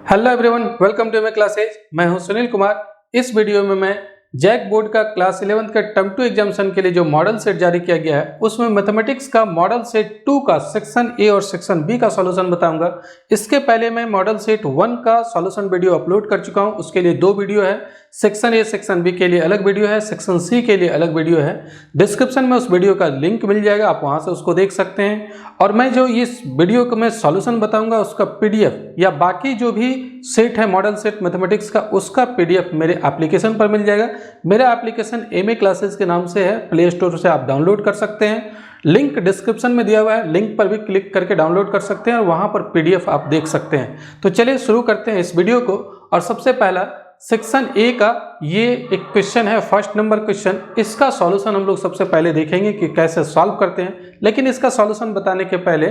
Hello everyone, welcome to my classes. मैं हूं सुनील कुमार। इस वीडियो में मैं जैक बोर्ड का क्लास 11 का टर्म 2 एग्जामिनेशन के लिए जो मॉडल सेट जारी किया गया है उसमें मैथमेटिक्स का मॉडल सेट 2 का सेक्शन ए और सेक्शन बी का सॉल्यूशन बताऊंगा। इसके पहले मैं मॉडल सेट 1 का सॉल्यूशन वीडियो अपलोड कर चुका हूं। उसके लिए दो वीडियो है, सेक्शन ए सेक्शन बी के लिए अलग वीडियो है, सेक्शन सी के लिए अलग वीडियो है। डिस्क्रिप्शन में उस वीडियो का लिंक मिल जाएगा, आप वहां से उसको देख सकते हैं। और मैं जो इस वीडियो को मैं सॉल्यूशन बताऊंगा उसका पीडीएफ या बाकी जो भी सेट है मॉडल सेट मैथमेटिक्स का उसका पीडीएफ मेरे एप्लीकेशन पर मिल जाएगा। मेरा एप्लीकेशन एमए क्लासेस के नाम से है, प्ले स्टोर से आप डाउनलोड कर सकते हैं। लिंक डिस्क्रिप्शन में दिया हुआ है, लिंक पर भी क्लिक करके डाउनलोड कर सकते हैं और वहां पर पीडीएफ आप देख सकते हैं। तो चलिए शुरू करते हैं इस वीडियो को। और सबसे पहला सेक्शन ए का ये एक क्वेश्चन है, फर्स्ट नंबर क्वेश्चन। इसका सॉल्यूशन हम लोग सबसे पहले देखेंगे कि कैसे सॉल्व करते हैं। लेकिन इसका सॉल्यूशन बताने के पहले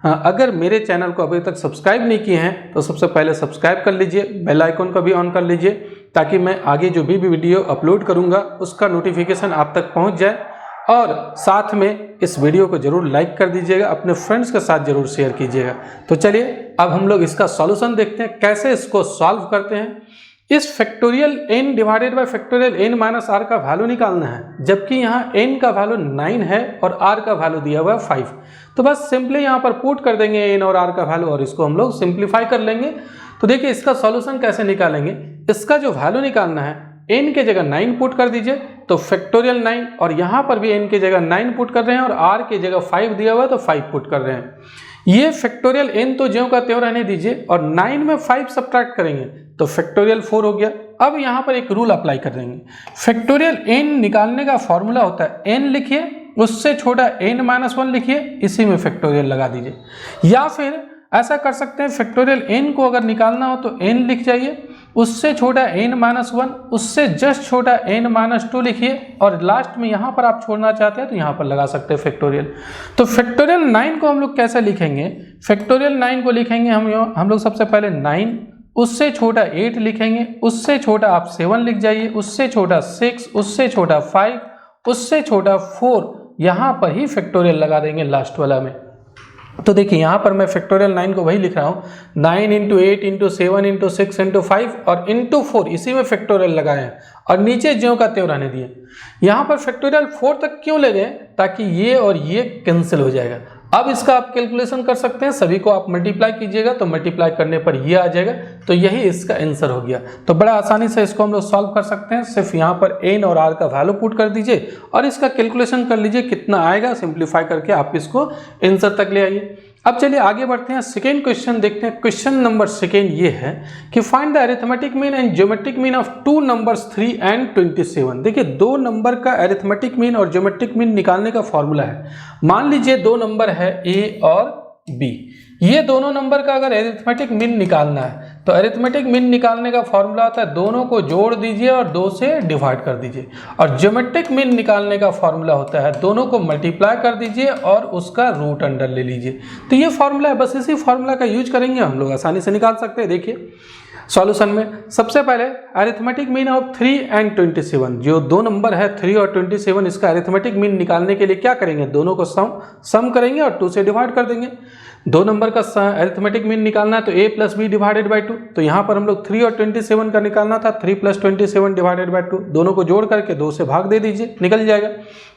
अगर मेरे चैनल को अभी तक सब्सक्राइब नहीं किए हैं तो सबसे पहले सब्सक्राइब कर लीजिए, बेल आइकन को भी ऑन कर लीजिए ताकि मैं आगे जो भी वीडियो अपलोड करूंगा उसका नोटिफिकेशन आप तक पहुंच जाए। और साथ में इस वीडियो को जरूर लाइक कर दीजिएगा, अपने फ्रेंड्स के साथ जरूर शेयर कीजिएगा। तो चलिए अब हम लोग इसका सॉल्यूशन देखते हैं, कैसे इसको सॉल्व करते हैं। इस factorial n divided by factorial n minus r का वैल्यू निकालना है, जबकि यहाँ n का वैल्यू 9 है और r का वैल्यू दिया हुआ है 5। तो बस सिंपली यहाँ पर पुट कर देंगे n और r का वैल्यू और इसको हम लोग सिंप्लीफाई कर लेंगे। तो देखिए इसका सॉल्यूशन कैसे निकालेंगे। इसका जो वैल्यू निकालना है, n के जगह 9 पुट कर दीजिए तो फैक्टोरियल 9, और यहाँ पर भी n के जगह 9 पुट कर रहे हैं और r के जगह 5 दिया हुआ है तो 5 पुट कर रहे हैं। ये फैक्टोरियल n तो ज्यों का त्यों रहने दीजिए और 9 में 5 सब्ट्रैक्ट करेंगे तो फैक्टोरियल 4 हो गया। अब यहाँ पर एक रूल अप्लाई कर देंगे। फैक्टोरियल n निकालने का फॉर्मूला होता है n लिखिए, उससे छोटा n माइनस 1 लिखिए, इसी में फैक्टोरियल लगा दीजिए। या फिर ऐसा कर सकते हैं, फैक्टोरियल n को अगर निकालना हो तो n लिख जाइए, उससे छोटा n माइनस 1, उससे जस्ट छोटा n माइनस 2 लिखिए और लास्ट में यहाँ पर आप छोड़ना चाहते हैं तो यहाँ पर लगा सकते हैं फैक्टोरियल। तो फैक्टोरियल 9 को हम लोग कैसे लिखेंगे। फैक्टोरियल 9 को लिखेंगे हम लोग सबसे पहले 9, उससे छोटा 8 लिखेंगे, उससे छोटा आप 7 लिख जाइए, उससे छोटा 6, उससे छोटा 5, उससे छोटा 4, यहाँ पर ही फैक्टोरियल लगा देंगे लास्ट वाला में। तो देखिए यहाँ पर मैं फैक्टोरियल 9 को वही लिख रहा हूँ, 9 इंटू 8 इंटू 7 इंटू 6 इंटू 5 और इंटू 4, इसी में फैक्टोरियल लगाए हैं और नीचे ज्यों का त्यों रहने दिए। यहाँ पर फैक्टोरियल 4 तक क्यों ले गए, ताकि ये और ये कैंसिल हो जाएगा। अब इसका आप कैलकुलेशन कर सकते हैं, सभी को आप मल्टीप्लाई कीजिएगा तो मल्टीप्लाई करने पर ये आ जाएगा। तो यही इसका आंसर हो गया। तो बड़ा आसानी से इसको हम लोग सॉल्व कर सकते हैं। सिर्फ यहाँ पर n और r का वैल्यू पुट कर दीजिए और इसका कैलकुलेशन कर लीजिए कितना आएगा, सिंप्लीफाई करके आप इसको आंसर तक ले आइए। अब चलिए आगे बढ़ते हैं, सेकेंड क्वेश्चन देखते हैं। क्वेश्चन नंबर सेकेंड ये है कि find the arithmetic mean and geometric mean of two numbers 3 and 27। देखिए दो नंबर का अरिथमेटिक मीन और ज्योमेट्रिक मीन निकालने का फॉर्मूला है। मान लीजिए दो नंबर है a और b, ये दोनों नंबर का अगर अरिथमेटिक मीन निकालना है तो अरिथमेटिक मीन निकालने का फॉर्मूला होता है दोनों को जोड़ दीजिए और 2 से डिवाइड कर दीजिए। और ज्योमेट्रिक मीन निकालने का फॉर्मूला होता है दोनों को मल्टीप्लाई कर दीजिए और उसका रूट अंडर ले लीजिए। तो ये फॉर्मूला है, बस इसी फॉर्मूला का यूज करेंगे, हम लोग आसानी से निकाल सकते हैं। देखिए सॉल्यूशन में सबसे पहले अरिथमेटिक मीन ऑफ 3 एंड 27, जो दो नंबर है 3 और 27, इसका अरिथमेटिक मीन निकालने के लिए क्या करेंगे, दोनों को सम करेंगे और 2 से डिवाइड कर देंगे। दो नंबर का अरिथमेटिक मीन निकालना है तो a plus b divided by 2। तो यहाँ पर हम लोग 3 और 27 का निकालना था, 3 प्लस 27 डिवाइडेड बाई 2, दोनों को जोड़ करके 2 से भाग दे दीजिए, निकल जाएगा।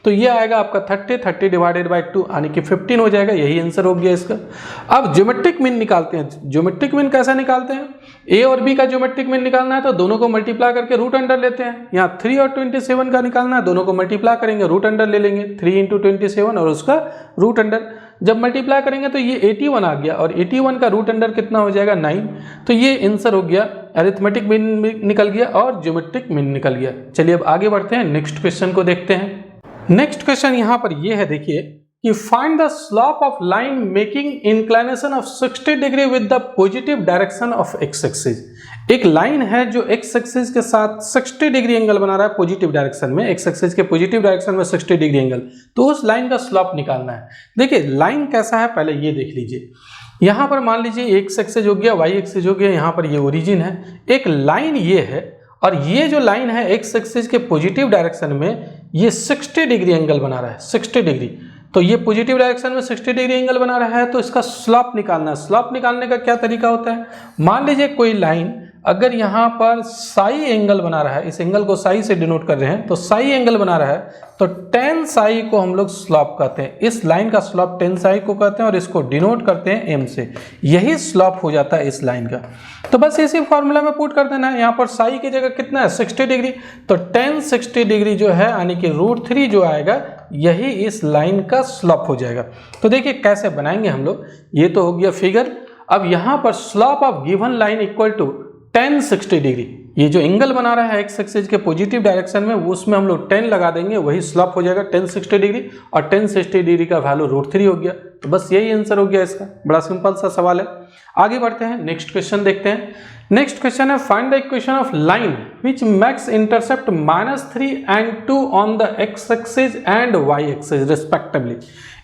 तो ये आएगा आपका 30 डिवाइडेड बाई 2 यानी कि 15 हो जाएगा। यही आंसर हो गया इसका। अब ज्योमेट्रिक मीन निकालते हैं। ज्योमेट्रिक मीन कैसे निकालते हैं, a और b का ज्योमेट्रिक मीन निकालना है तो दोनों को मल्टीप्लाई करके रूट अंडर लेते हैं। यहाँ 3 और 27 का निकालना है, दोनों को मल्टीप्लाई करेंगे, रूट अंडर ले लेंगे, 3 इंटू 27 और उसका रूट अंडर। जब मल्टीप्लाई करेंगे तो ये 81 आ गया और 81 का रूट अंडर कितना हो जाएगा, 9। तो ये आंसर हो गया, अरिथमेटिक मीन निकल गया और ज्योमेट्रिक मीन निकल गया। चलिए अब आगे बढ़ते हैं, नेक्स्ट क्वेश्चन को देखते हैं। नेक्स्ट क्वेश्चन यहाँ पर ये है, देखिए कि find the slope of line making inclination of 60 degree with the positive direction of x axis. एक लाइन है जो एक्स एक्सिस के साथ 60 डिग्री एंगल बना रहा है पॉजिटिव डायरेक्शन में, एक्स एक्सिस के पॉजिटिव डायरेक्शन में 60 डिग्री एंगल। तो उस लाइन का स्लोप निकालना है। देखिए लाइन कैसा है पहले ये देख लीजिए। यहाँ पर मान लीजिए एक्स एक्सिस हो गया, वाई एक्सिस हो गया, यहाँ पर ये ओरिजिन है। एक लाइन ये है और ये जो लाइन है एक्स एक्सिस के पॉजिटिव डायरेक्शन में ये 60 डिग्री एंगल बना रहा है, 60 डिग्री। तो ये पॉजिटिव डायरेक्शन में 60 डिग्री एंगल बना रहा है, तो इसका स्लॉप निकालना है। स्लॉप निकालने का क्या तरीका होता है, मान लीजिए कोई लाइन अगर यहाँ पर साई एंगल बना रहा है, इस एंगल को साई से डिनोट कर रहे हैं, तो साई एंगल बना रहा है, तो tan साई को हम लोग स्लॉप कहते हैं। इस लाइन का स्लॉप tan साई को कहते हैं और इसको डिनोट करते हैं m से। यही स्लॉप हो जाता है इस लाइन का। तो बस इसी फॉर्मूला में पुट कर देना है। यहाँ पर साई की जगह कितना है 60 डिग्री, तो tan 60 डिग्री जो है यानी कि √3 जो आएगा यही इस लाइन का स्लॉप हो जाएगा। तो देखिए कैसे बनाएंगे हम लोग, ये तो हो गया फिगर। अब यहाँ पर slope of given line equal to tan 60 degree, ये जो एंगल बना रहा है एक्स एक्सिस के पॉजिटिव डायरेक्शन में, उसमें हम लोग 10 लगा देंगे, वही स्लॉप हो जाएगा tan 60 डिग्री, और tan 60 डिग्री का वैल्यू √3 हो गया। तो बस यही आंसर हो गया इसका। बड़ा सिंपल सा सवाल है। आगे बढ़ते हैं, नेक्स्ट क्वेश्चन देखते हैं। नेक्स्ट क्वेश्चन है find the equation of line which makes intercept -3 and 2 on the x axis and y axis respectively.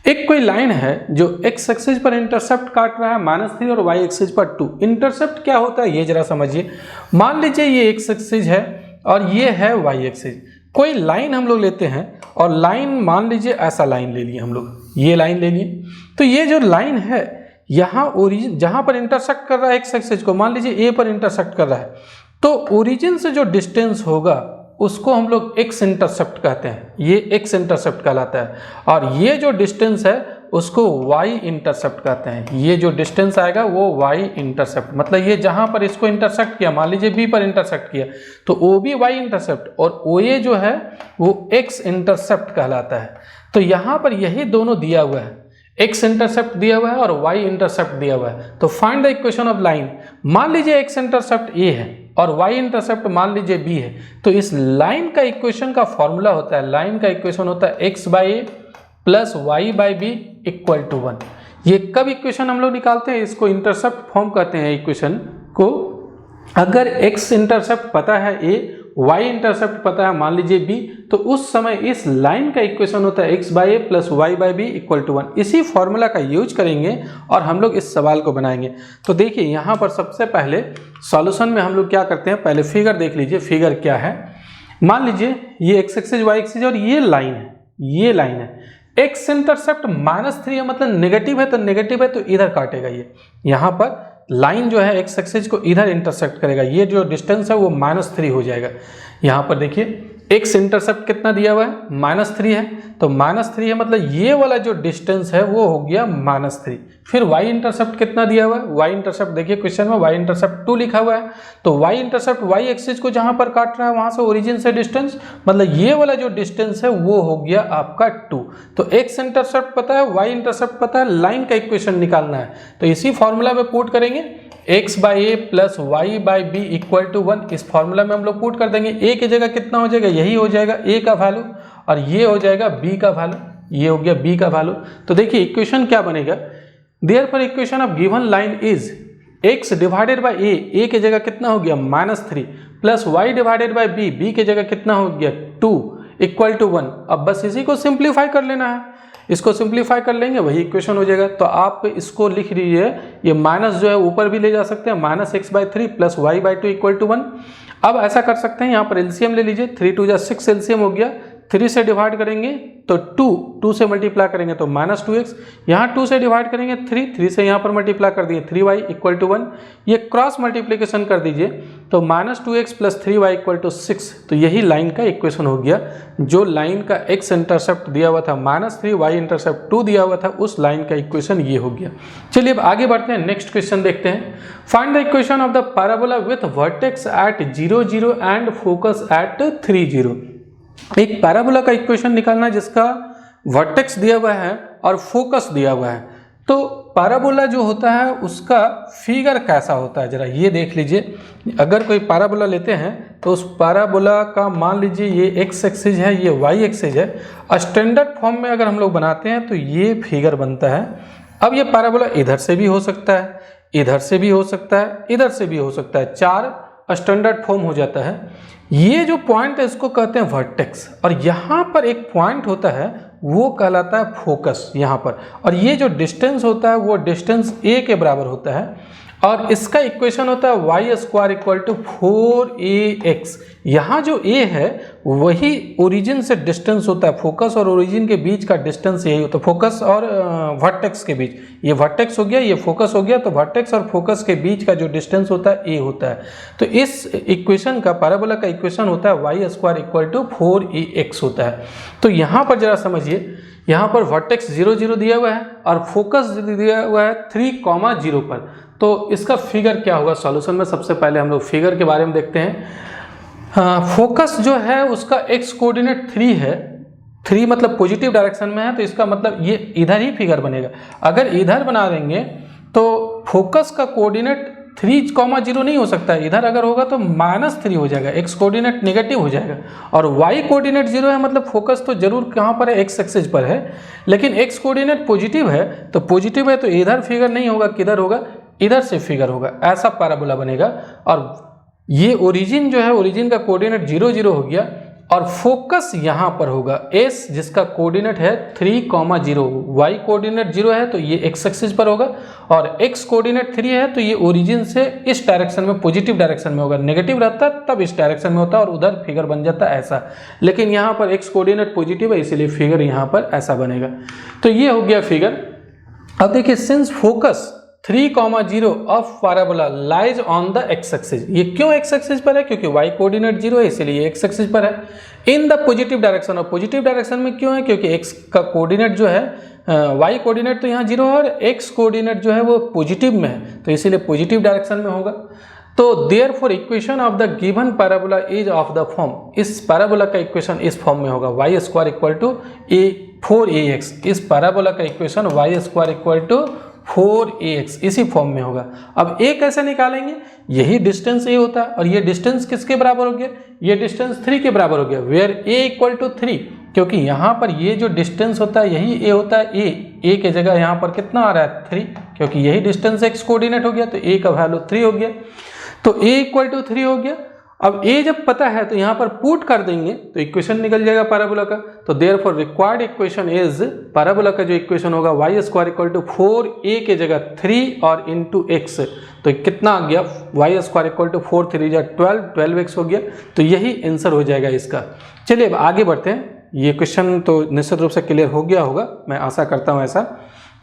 एक कोई लाइन है जो एक्स एक्सिस पर इंटरसेप्ट काट रहा है -3 और वाई एक्सिस पर 2। इंटरसेप्ट क्या होता है ये जरा समझिए। मान लीजिए ये एक्स एक्सिस है और ये है वाई एक्सिस। कोई लाइन हम लोग लेते हैं और लाइन मान लीजिए ऐसा लाइन ले लिए हम लोग, ये लाइन ले लिए। तो ये जो लाइन है यहाँ ओरिजिन जहाँ पर इंटरसेक्ट कर रहा है एक्स एक्सिस को, मान लीजिए ए पर इंटरसेक्ट कर रहा है, तो ओरिजिन से जो डिस्टेंस होगा उसको हम लोग एक्स इंटरसेप्ट कहते हैं। ये एक्स इंटरसेप्ट कहलाता है। और ये जो डिस्टेंस है उसको वाई इंटरसेप्ट कहते हैं। ये जो डिस्टेंस आएगा वो वाई इंटरसेप्ट, मतलब ये जहाँ पर इसको इंटरसेक्ट किया, मान लीजिए बी पर इंटरसेक्ट किया, तो ओ बी वाई इंटरसेप्ट और ओ ए जो है वो एक्स इंटरसेप्ट कहलाता है। तो यहाँ पर यही दोनों दिया हुआ है, एक्स इंटरसेप्ट दिया हुआ है और वाई इंटरसेप्ट दिया हुआ है। तो find the equation of line. मान लीजिए एक्स इंटरसेप्ट ए है और वाई इंटरसेप्ट मान लीजिए बी है, तो इस लाइन का इक्वेशन का फॉर्मूला होता है, लाइन का इक्वेशन होता है x by a plus y by b equal to 1। ये कब इक्वेशन हम लोग निकालते हैं, इसको इंटरसेप्ट फॉर्म कहते हैं इक्वेशन को। अगर एक्स इंटरसेप्ट पता है ए, वाई इंटरसेप्ट पता है मान लीजिए बी, तो उस समय इस लाइन का इक्वेशन होता है x by a plus y by b equal to 1। इसी फॉर्मूला का यूज करेंगे और हम लोग इस सवाल को बनाएंगे। तो देखिए यहाँ पर सबसे पहले सॉल्यूशन में हम लोग क्या करते हैं, पहले फिगर देख लीजिए। फिगर क्या है, मान लीजिए ये एक्स एक्सिस वाई एक्सिस और ये लाइन है, ये लाइन है। एक्स इंटरसेप्ट -3 है, मतलब नेगेटिव है, तो नेगेटिव है तो इधर काटेगा। ये यहाँ पर लाइन जो है एक्स एक्सिस को इधर इंटरसेक्ट करेगा, ये जो डिस्टेंस है वो -3 हो जाएगा। यहाँ पर देखिए एक्स इंटरसेप्ट कितना दिया हुआ है, -3 है, तो -3 है मतलब ये वाला जो डिस्टेंस है वो हो गया -3। फिर वाई इंटरसेप्ट कितना दिया हुआ है, वाई इंटरसेप्ट देखिए क्वेश्चन में वाई इंटरसेप्ट 2 लिखा हुआ है, तो वाई इंटरसेप्ट वाई एक्सिस को जहाँ पर काट रहा है वहाँ से ओरिजिन से डिस्टेंस, मतलब ये वाला जो डिस्टेंस है वो हो गया आपका 2। तो एक्स इंटरसेप्ट पता है, वाई इंटरसेप्ट पता है, लाइन का इक्वेशन निकालना है। तो इसी फॉर्मूला में पुट करेंगे x by a plus y by b equal to 1। इस फॉर्मूला में हम लोग पुट कर देंगे। ए की जगह कितना हो जाएगा, यही हो जाएगा ए का वैल्यू, और ये हो जाएगा बी का वैल्यू, ये हो गया बी का वैल्यू। तो देखिए इक्वेशन क्या बनेगा, therefore equation of given line is X divided by A की जगह कितना हो गया -3 plus Y divided by B की जगह कितना हो गया 2 इक्वल टू 1। अब बस इसी को सिंप्लीफाई कर लेना है, इसको सिंप्लीफाई कर लेंगे वही इक्वेशन हो जाएगा। तो आप इसको लिख लीजिए, ये माइनस जो है ऊपर भी ले जा सकते हैं, -x/3 plus y/2 equal to 1। अब ऐसा कर सकते हैं, यहाँ पर एलसीएम ले लीजिए, 3 2 6 एलसीएम हो गया, 3 से डिवाइड करेंगे तो 2 से मल्टीप्लाई करेंगे तो -2x, यहाँ 2 से डिवाइड करेंगे 3 से यहाँ पर मल्टीप्लाई कर दिए 3y इक्वल टू 1। ये क्रॉस मल्टीप्लिकेशन कर दीजिए तो -2x plus 3y equal to 6। तो यही लाइन का इक्वेशन हो गया। जो लाइन का x इंटरसेप्ट दिया हुआ था -3, y इंटरसेप्ट 2 दिया हुआ था, उस लाइन का इक्वेशन ये हो गया। चलिए अब आगे बढ़ते हैं, नेक्स्ट क्वेश्चन देखते हैं। Find the equation of the parabola with vertex at 0 0 and focus at 3 0। एक पैराबोला का इक्वेशन निकालना जिसका वर्टेक्स दिया हुआ है और फोकस दिया हुआ है। तो पैराबोला जो होता है उसका फिगर कैसा होता है जरा ये देख लीजिए। अगर कोई पैराबोला लेते हैं तो उस पैराबोला का मान लीजिए ये एक्स एक्सिस है, ये वाई एक्सिस है। स्टैंडर्ड फॉर्म में अगर हम लोग बनाते हैं तो ये फिगर बनता है। अब ये पैराबोला इधर से भी हो सकता है, इधर से भी हो सकता है, इधर से भी हो सकता है, 4 स्टैंडर्ड फॉर्म हो जाता है। ये जो पॉइंट है इसको कहते हैं वर्टेक्स, और यहाँ पर एक पॉइंट होता है वो कहलाता है फोकस यहाँ पर, और ये जो डिस्टेंस होता है वो डिस्टेंस ए के बराबर होता है। और इसका इक्वेशन होता है Y square equal to 4ax। यहाँ जो a है वही ओरिजिन से डिस्टेंस होता है, फोकस और ओरिजिन के बीच का डिस्टेंस यही होता है, फोकस और वर्टेक्स के बीच। ये वर्टेक्स हो गया, ये फोकस हो गया, तो वर्टेक्स और फोकस के बीच का जो डिस्टेंस होता है a होता है। तो इस इक्वेशन का, पैराबोला का इक्वेशन होता है Y square equal to 4ax होता है। तो यहाँ पर जरा समझिए, यहाँ पर वर्टेक्स 0 0 दिया हुआ है और फोकस दिया हुआ है 3,0 पर। तो इसका फिगर क्या होगा सॉल्यूशन में? सबसे पहले हम लोग फिगर के बारे में देखते हैं। फोकस जो है उसका एक्स कोऑर्डिनेट 3 है, 3 मतलब पॉजिटिव डायरेक्शन में है, तो इसका मतलब ये इधर ही फिगर बनेगा। अगर इधर बना देंगे तो फोकस का कोऑर्डिनेट 3,0 नहीं हो सकता है, इधर अगर होगा तो -3 हो जाएगा, एक्स कोऑर्डिनेट नेगेटिव हो जाएगा। और वाई कोऑर्डिनेट 0 है, मतलब फोकस तो जरूर कहाँ पर है, एक्स एक्सिस पर है, लेकिन एक्स कोऑर्डिनेट पॉजिटिव है, तो पॉजिटिव है तो इधर फिगर नहीं होगा, किधर होगा, इधर से फिगर होगा। ऐसा पैराबोला बनेगा। और ये ओरिजिन जो है, ओरिजिन का कोऑर्डिनेट 0 0 हो गया और फोकस यहाँ पर होगा एस, जिसका कोऑर्डिनेट है 3,0। वाई कोऑर्डिनेट 0 है तो ये एक्स एक्सिस पर होगा, और एक्स कोऑर्डिनेट 3 है तो ये ओरिजिन से इस डायरेक्शन में, पॉजिटिव डायरेक्शन में होगा। नेगेटिव रहता है तब इस डायरेक्शन में होता है और उधर फिगर बन जाता है ऐसा, लेकिन यहाँ पर एक्स कोऑर्डिनेट पॉजिटिव है इसीलिए फिगर यहाँ पर ऐसा बनेगा। तो ये हो गया फिगर। अब देखिए, since focus 3,0 of parabola lies on the x axis, ये क्यों एक्स एक्सिस पर है? क्योंकि वाई कोऑर्डिनेट 0 है इसीलिए एक्स एक्सिस पर है। इन द पॉजिटिव डायरेक्शन, और पॉजिटिव डायरेक्शन में क्यों है? क्योंकि एक्स का कोऑर्डिनेट जो है, वाई कोऑर्डिनेट तो यहाँ 0 है और एक्स कोऑर्डिनेट जो है वो पॉजिटिव में है, तो इसीलिए पॉजिटिव डायरेक्शन में होगा। तो therefore equation of the given parabola is of the form, इस पैराबोला का इक्वेशन इस फॉर्म में होगा, Y square equal to 4ax। इस पैराबोला का equation y square equal to 4ax इसी फॉर्म में होगा। अब a कैसे निकालेंगे? यही डिस्टेंस a होता है, और ये डिस्टेंस किसके बराबर हो गया? ये डिस्टेंस 3 के बराबर हो गया, वेयर a इक्वल टू 3, क्योंकि यहाँ पर ये जो डिस्टेंस होता है यही a होता है। a के जगह यहाँ पर कितना आ रहा है? 3, क्योंकि यही डिस्टेंस x कोऑर्डिनेट हो गया, तो a का वैल्यू 3 हो गया। तो a इक्वल टू 3 हो गया। अब a जब पता है तो यहाँ पर पुट कर देंगे तो इक्वेशन निकल जाएगा पैराबोला का। तो therefore required equation is, parabola का जो इक्वेशन होगा Y square equal to 4a के जगह 3 और इंटू एक्स, तो कितना आ गया? वाई स्क्वायर इक्वल टू 4 3 जा 12, 12x हो गया। तो यही आंसर हो जाएगा इसका। चलिए अब आगे बढ़ते हैं। ये क्वेश्चन तो निश्चित रूप से क्लियर हो गया होगा, मैं आशा करता हूँ ऐसा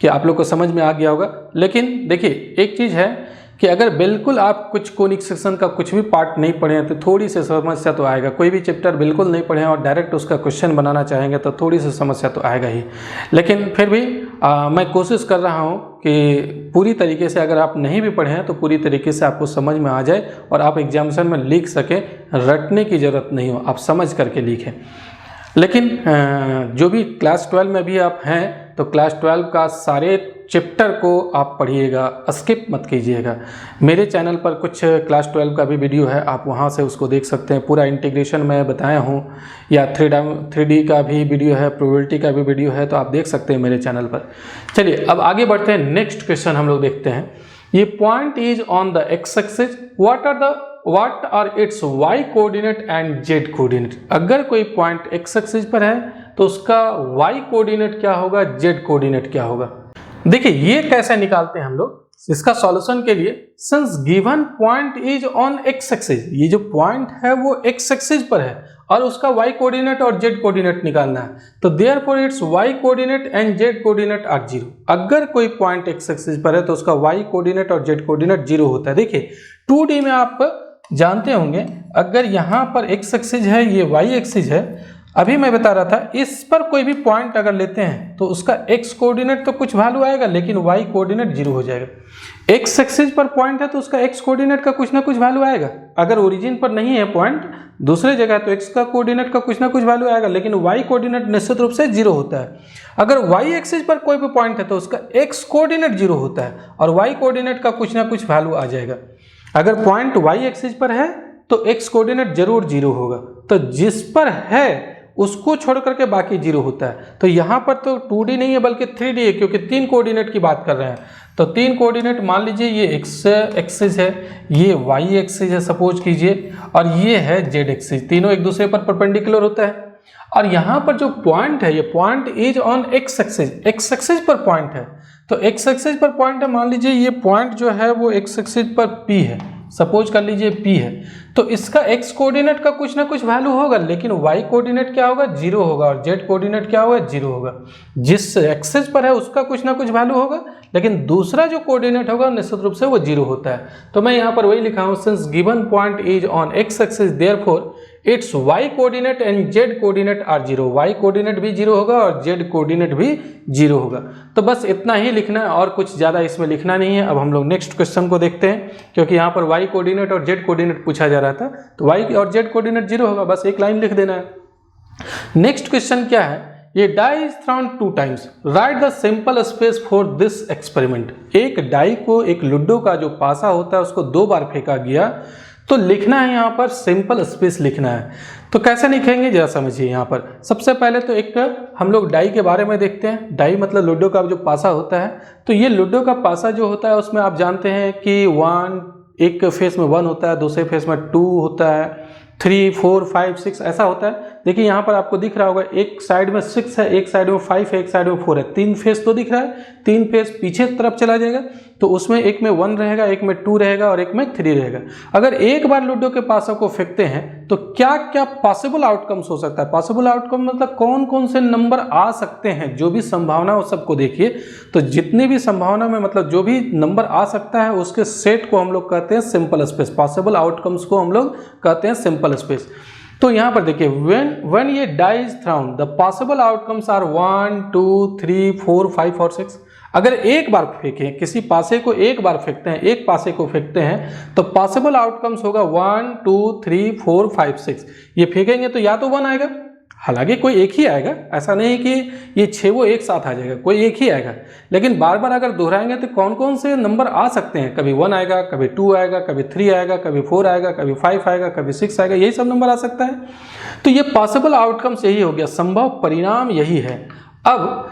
कि आप लोग को समझ में आ गया होगा। लेकिन देखिए, एक चीज़ है कि अगर बिल्कुल आप कुछ कोनिक सेक्शन का कुछ भी पार्ट नहीं पढ़े हैं तो थोड़ी सी समस्या तो आएगा। कोई भी चैप्टर बिल्कुल नहीं पढ़े हैं और डायरेक्ट उसका क्वेश्चन बनाना चाहेंगे तो थोड़ी सी समस्या तो आएगा ही। लेकिन फिर भी मैं कोशिश कर रहा हूं कि पूरी तरीके से, अगर आप नहीं भी पढ़े हैं तो पूरी तरीके से आपको समझ में आ जाए और आप एग्जामिनेशन में लिख सकें। रटने की ज़रूरत नहीं हो, आप समझ करके लिखें। लेकिन जो भी क्लास 12 में भी आप हैं तो क्लास 12 का सारे चैप्टर को आप पढ़िएगा, स्किप मत कीजिएगा। मेरे चैनल पर कुछ क्लास 12 का भी वीडियो है, आप वहां से उसको देख सकते हैं। पूरा इंटीग्रेशन मैं बताया हूं, या 3D का भी वीडियो है, प्रोबेबिलिटी का भी वीडियो है, तो आप देख सकते हैं मेरे चैनल पर। चलिए अब आगे बढ़ते हैं। नेक्स्ट क्वेश्चन हम लोग देखते हैं। ये point is on the x axis, what are its y coordinate and z coordinate. अगर कोई पॉइंट एक्स एक्सिस पर है तो उसका वाई कोऑर्डिनेट क्या होगा, जेड कोऑर्डिनेट क्या होगा। देखिए ये कैसे निकालते हैं हम लोग। इसका सॉल्यूशन के लिए, since given point is on x axis, ये जो पॉइंट है वो एक्स एक्सिस पर है और उसका वाई कोऑर्डिनेट और जेड कोऑर्डिनेट निकालना है, तो therefore its y coordinate and z coordinate are 0। अगर कोई पॉइंट एक्स एक्सिस पर है तो उसका वाई कोऑर्डिनेट और जेड कोऑर्डिनेट 0 होता है। देखिए 2D में आप जानते होंगे, अगर यहाँ पर एक्स एक्सिस है, ये वाई एक्सिस है, अभी मैं बता रहा था, इस पर कोई भी पॉइंट अगर लेते हैं तो उसका एक्स कोऑर्डिनेट तो कुछ वैल्यू आएगा लेकिन वाई कोऑर्डिनेट 0 हो जाएगा। एक्स एक्सिस पर पॉइंट है तो उसका एक्स कोऑर्डिनेट का कुछ ना कुछ वैल्यू आएगा। अगर ओरिजिन पर नहीं है पॉइंट, दूसरे जगह, तो एक्स का कोऑर्डिनेट का कुछ ना कुछ वैल्यू आएगा, लेकिन वाई कोऑर्डिनेट निश्चित रूप से 0 होता है। अगर वाई एक्सिस पर कोई भी पॉइंट है तो उसका एक्स कोऑर्डिनेट 0 होता है और वाई कोऑर्डिनेट का कुछ ना कुछ वैल्यू आ जाएगा। अगर पॉइंट वाई एक्सिस पर है तो एक्स कोऑर्डिनेट जरूर 0 होगा, तो जिस पर है उसको छोड़ करके बाकी 0 होता है। तो यहाँ पर तो 2D नहीं है बल्कि 3D है, क्योंकि 3 कोऑर्डिनेट की बात कर रहे हैं। तो 3 कोऑर्डिनेट मान लीजिए, ये एक्स एक्सिस है, ये वाई एक्सिस है सपोज कीजिए, और ये है जेड एक्सिस। तीनों एक दूसरे पर परपेंडिकुलर होता है। और यहाँ पर जो पॉइंट है, ये point is on x axis पर पॉइंट है। तो एक्स एक्सिस पर पॉइंट है, मान लीजिए ये पॉइंट जो है वो एक्स एक्सिस पर P है, सपोज कर लीजिए P है, तो इसका x कोऑर्डिनेट का कुछ ना कुछ वैल्यू होगा, लेकिन y कोऑर्डिनेट क्या होगा, 0 होगा, और z कोऑर्डिनेट क्या होगा, 0 होगा। जिस एक्सिस पर है उसका कुछ ना कुछ वैल्यू होगा, लेकिन दूसरा जो कोऑर्डिनेट होगा निश्चित रूप से वो 0 होता है। तो मैं यहाँ पर वही लिखा हूँ, since given point is on x axis therefore its y coordinate and z coordinate are 0, y coordinate भी 0 होगा और z कोऑर्डिनेट भी 0 होगा। तो बस इतना ही लिखना है और कुछ ज़्यादा इसमें लिखना नहीं है। अब हम लोग नेक्स्ट क्वेश्चन को देखते हैं, क्योंकि यहाँ पर y कोऑर्डिनेट और z कोऑर्डिनेट पूछा जा रहा था, तो y और z कोऑर्डिनेट 0 होगा, बस एक लाइन लिख देना है। नेक्स्ट क्वेश्चन क्या है, ये die is thrown 2 times, right the sample space for this experiment. एक डाई को, एक लूडो का जो पासा होता है उसको 2 बार फेंका गया, तो लिखना है यहाँ पर सिंपल स्पेस लिखना है। तो कैसे लिखेंगे जरा समझिए। यहाँ पर सबसे पहले तो एक हम लोग डाई के बारे में देखते हैं। डाई मतलब लूडो का जो पासा होता है, तो ये लूडो का पासा जो होता है उसमें आप जानते हैं कि एक फेस में 1 होता है, दूसरे फेस में 2 होता है, 3, 4, 5, 6 ऐसा होता है। देखिए यहाँ पर आपको दिख रहा होगा, एक साइड में 6 है, एक साइड में 5 है, एक साइड में 4 है, 3 फेस तो दिख रहा है, 3 फेस पीछे तरफ चला जाएगा, तो उसमें एक में 1 रहेगा, एक में 2 रहेगा और एक में 3 रहेगा। अगर एक बार लूडो के पासा को फेंकते हैं तो क्या क्या पॉसिबल आउटकम्स हो सकता है। पॉसिबल आउटकम मतलब कौन कौन से नंबर आ सकते हैं, जो भी संभावना हो सबको देखिए। तो जितनी भी संभावना में मतलब जो भी नंबर आ सकता है उसके सेट को हम लोग कहते हैं सिंपल स्पेस। पॉसिबल आउटकम्स को हम लोग कहते हैं सिंपल स्पेस। तो यहाँ पर देखिए, व्हेन ये die is thrown the possible outcomes are 1, 2, 3, 4, 5 और 6। अगर एक बार फेंकें, किसी पासे को एक बार फेंकते हैं, एक पासे को फेंकते हैं, तो पॉसिबल आउटकम्स होगा 1, 2, 3, 4, 5, 6। ये फेंकेंगे तो या तो 1 आएगा, हालांकि कोई एक ही आएगा, ऐसा नहीं कि ये 6 वो एक साथ आ जाएगा, कोई एक ही आएगा। लेकिन बार बार अगर दोहराएंगे तो कौन कौन से नंबर आ सकते हैं, कभी 1 आएगा, कभी 2 आएगा, कभी 3 आएगा, कभी 4 आएगा, कभी 5 आएगा, कभी 6 आएगा, यही सब नंबर आ सकता है। तो ये पॉसिबल आउटकम्स यही हो गया, संभव परिणाम यही है। अब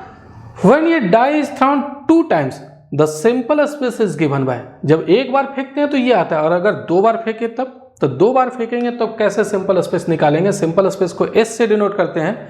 when ये die is thrown 2 times the simple space is given by, जब एक बार फेंकते हैं तो ये आता है, और अगर 2 बार फेंके तब, तो 2 बार फेंकेंगे तो कैसे सिंपल स्पेस निकालेंगे। सिंपल स्पेस को S से डिनोट करते हैं।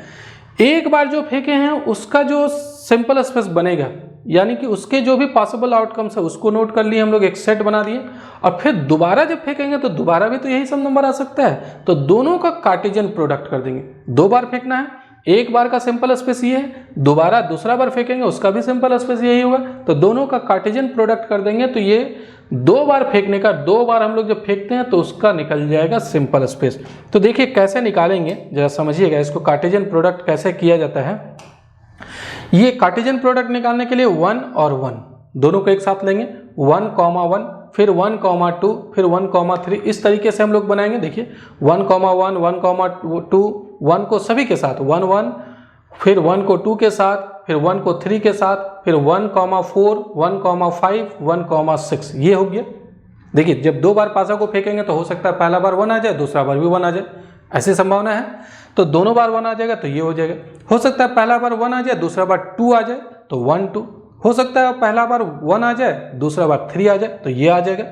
एक बार जो फेंके हैं उसका जो सिंपल स्पेस बनेगा, यानी कि उसके जो भी पॉसिबल आउटकम्स है उसको नोट कर लिए हम लोग, एक सेट बना दिए, और फिर दोबारा जब फेंकेंगे तो दोबारा भी तो यही सब नंबर आ सकता है। तो दोनों का कार्टेशियन प्रोडक्ट कर देंगे। 2 बार फेंकना है, एक बार का सिंपल स्पेस ये है, दोबारा दूसरा बार फेंकेंगे उसका भी सिंपल स्पेस यही होगा, तो दोनों का कार्टेशियन प्रोडक्ट कर देंगे। तो ये 2 बार फेंकने का, 2 बार हम लोग जब फेंकते हैं तो उसका निकल जाएगा सिंपल स्पेस। तो देखिए कैसे निकालेंगे जरा समझिएगा, इसको कार्टेशियन प्रोडक्ट कैसे किया जाता है। ये कार्टेशियन प्रोडक्ट निकालने के लिए 1 और 1 दोनों को एक साथ लेंगे, 1, 1, फिर 1, 2, फिर 1, 3, इस तरीके से हम लोग बनाएंगे। देखिए 1, 1, 1, 2, 1 को सभी के साथ 1, 1, फिर 1 को 2 के साथ, फिर 1 को 3 के साथ, फिर 1, 4, 1, 5, 1, 6, ये हो गया। देखिए जब 2 बार पासा को फेंकेंगे तो हो सकता है पहला बार 1 आ जाए, दूसरा बार भी 1 आ जाए, ऐसी संभावना है। तो दोनों बार 1 आ जाएगा तो ये हो जाएगा। हो सकता है पहला बार 1 आ जाए, दूसरा बार 2 आ जाए, तो 1, 2। हो सकता है पहला बार 1 आ जाए, दूसरा बार 3 आ जाए, तो ये आ जाएगा।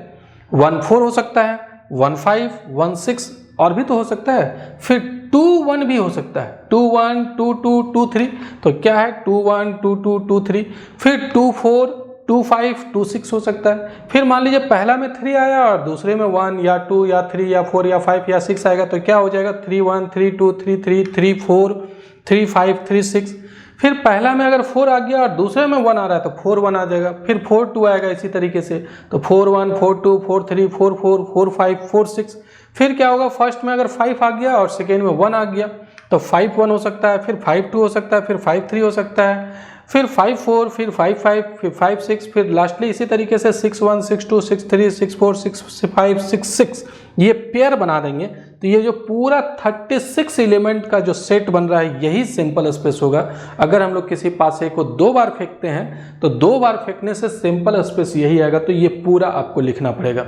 1, 4 हो सकता है, 1, 5, 1, 6 और भी तो हो सकता है। फिर 2, 1 भी हो सकता है, 2, 1, 2, 2, 2, 3, तो क्या है 2, 1, 2, 2, 2, 3, फिर 2, 4, 2, 5, 2, 6 हो सकता है। फिर मान लीजिए पहला में 3 आया और दूसरे में 1 या 2 या 3 या 4 या 5 या 6 आएगा, तो क्या हो जाएगा 3, 1, 3, 2, 3, 3, 3, 4, 3, 5, 3, 6। फिर पहला में अगर 4 आ गया और दूसरे में 1 आ रहा है तो 4, 1 आ जाएगा। फिर 4, 2 आएगा इसी तरीके से, तो 4, 1, 4, 2, 4, 3, 4, 4, 4, 5, 4, 6। फिर क्या होगा, फर्स्ट में अगर 5 आ गया और सेकेंड में 1 आ गया तो 5, 1 हो सकता है, फिर 5, 2 हो सकता है, फिर 5, 3 हो सकता है, फिर 5, 4, फिर 5, 5, फिर 5, 6, फिर लास्टली इसी तरीके से 6, 1, 6, 2, 6, 3, 6, 4, 6, 5, 6, 6, ये पेयर बना देंगे। तो ये जो पूरा 36 एलिमेंट का जो सेट बन रहा है यही सिंपल स्पेस होगा। अगर हम लोग किसी पासे को 2 बार फेंकते हैं तो 2 बार फेंकने से सिंपल स्पेस यही आएगा, तो ये पूरा आपको लिखना पड़ेगा।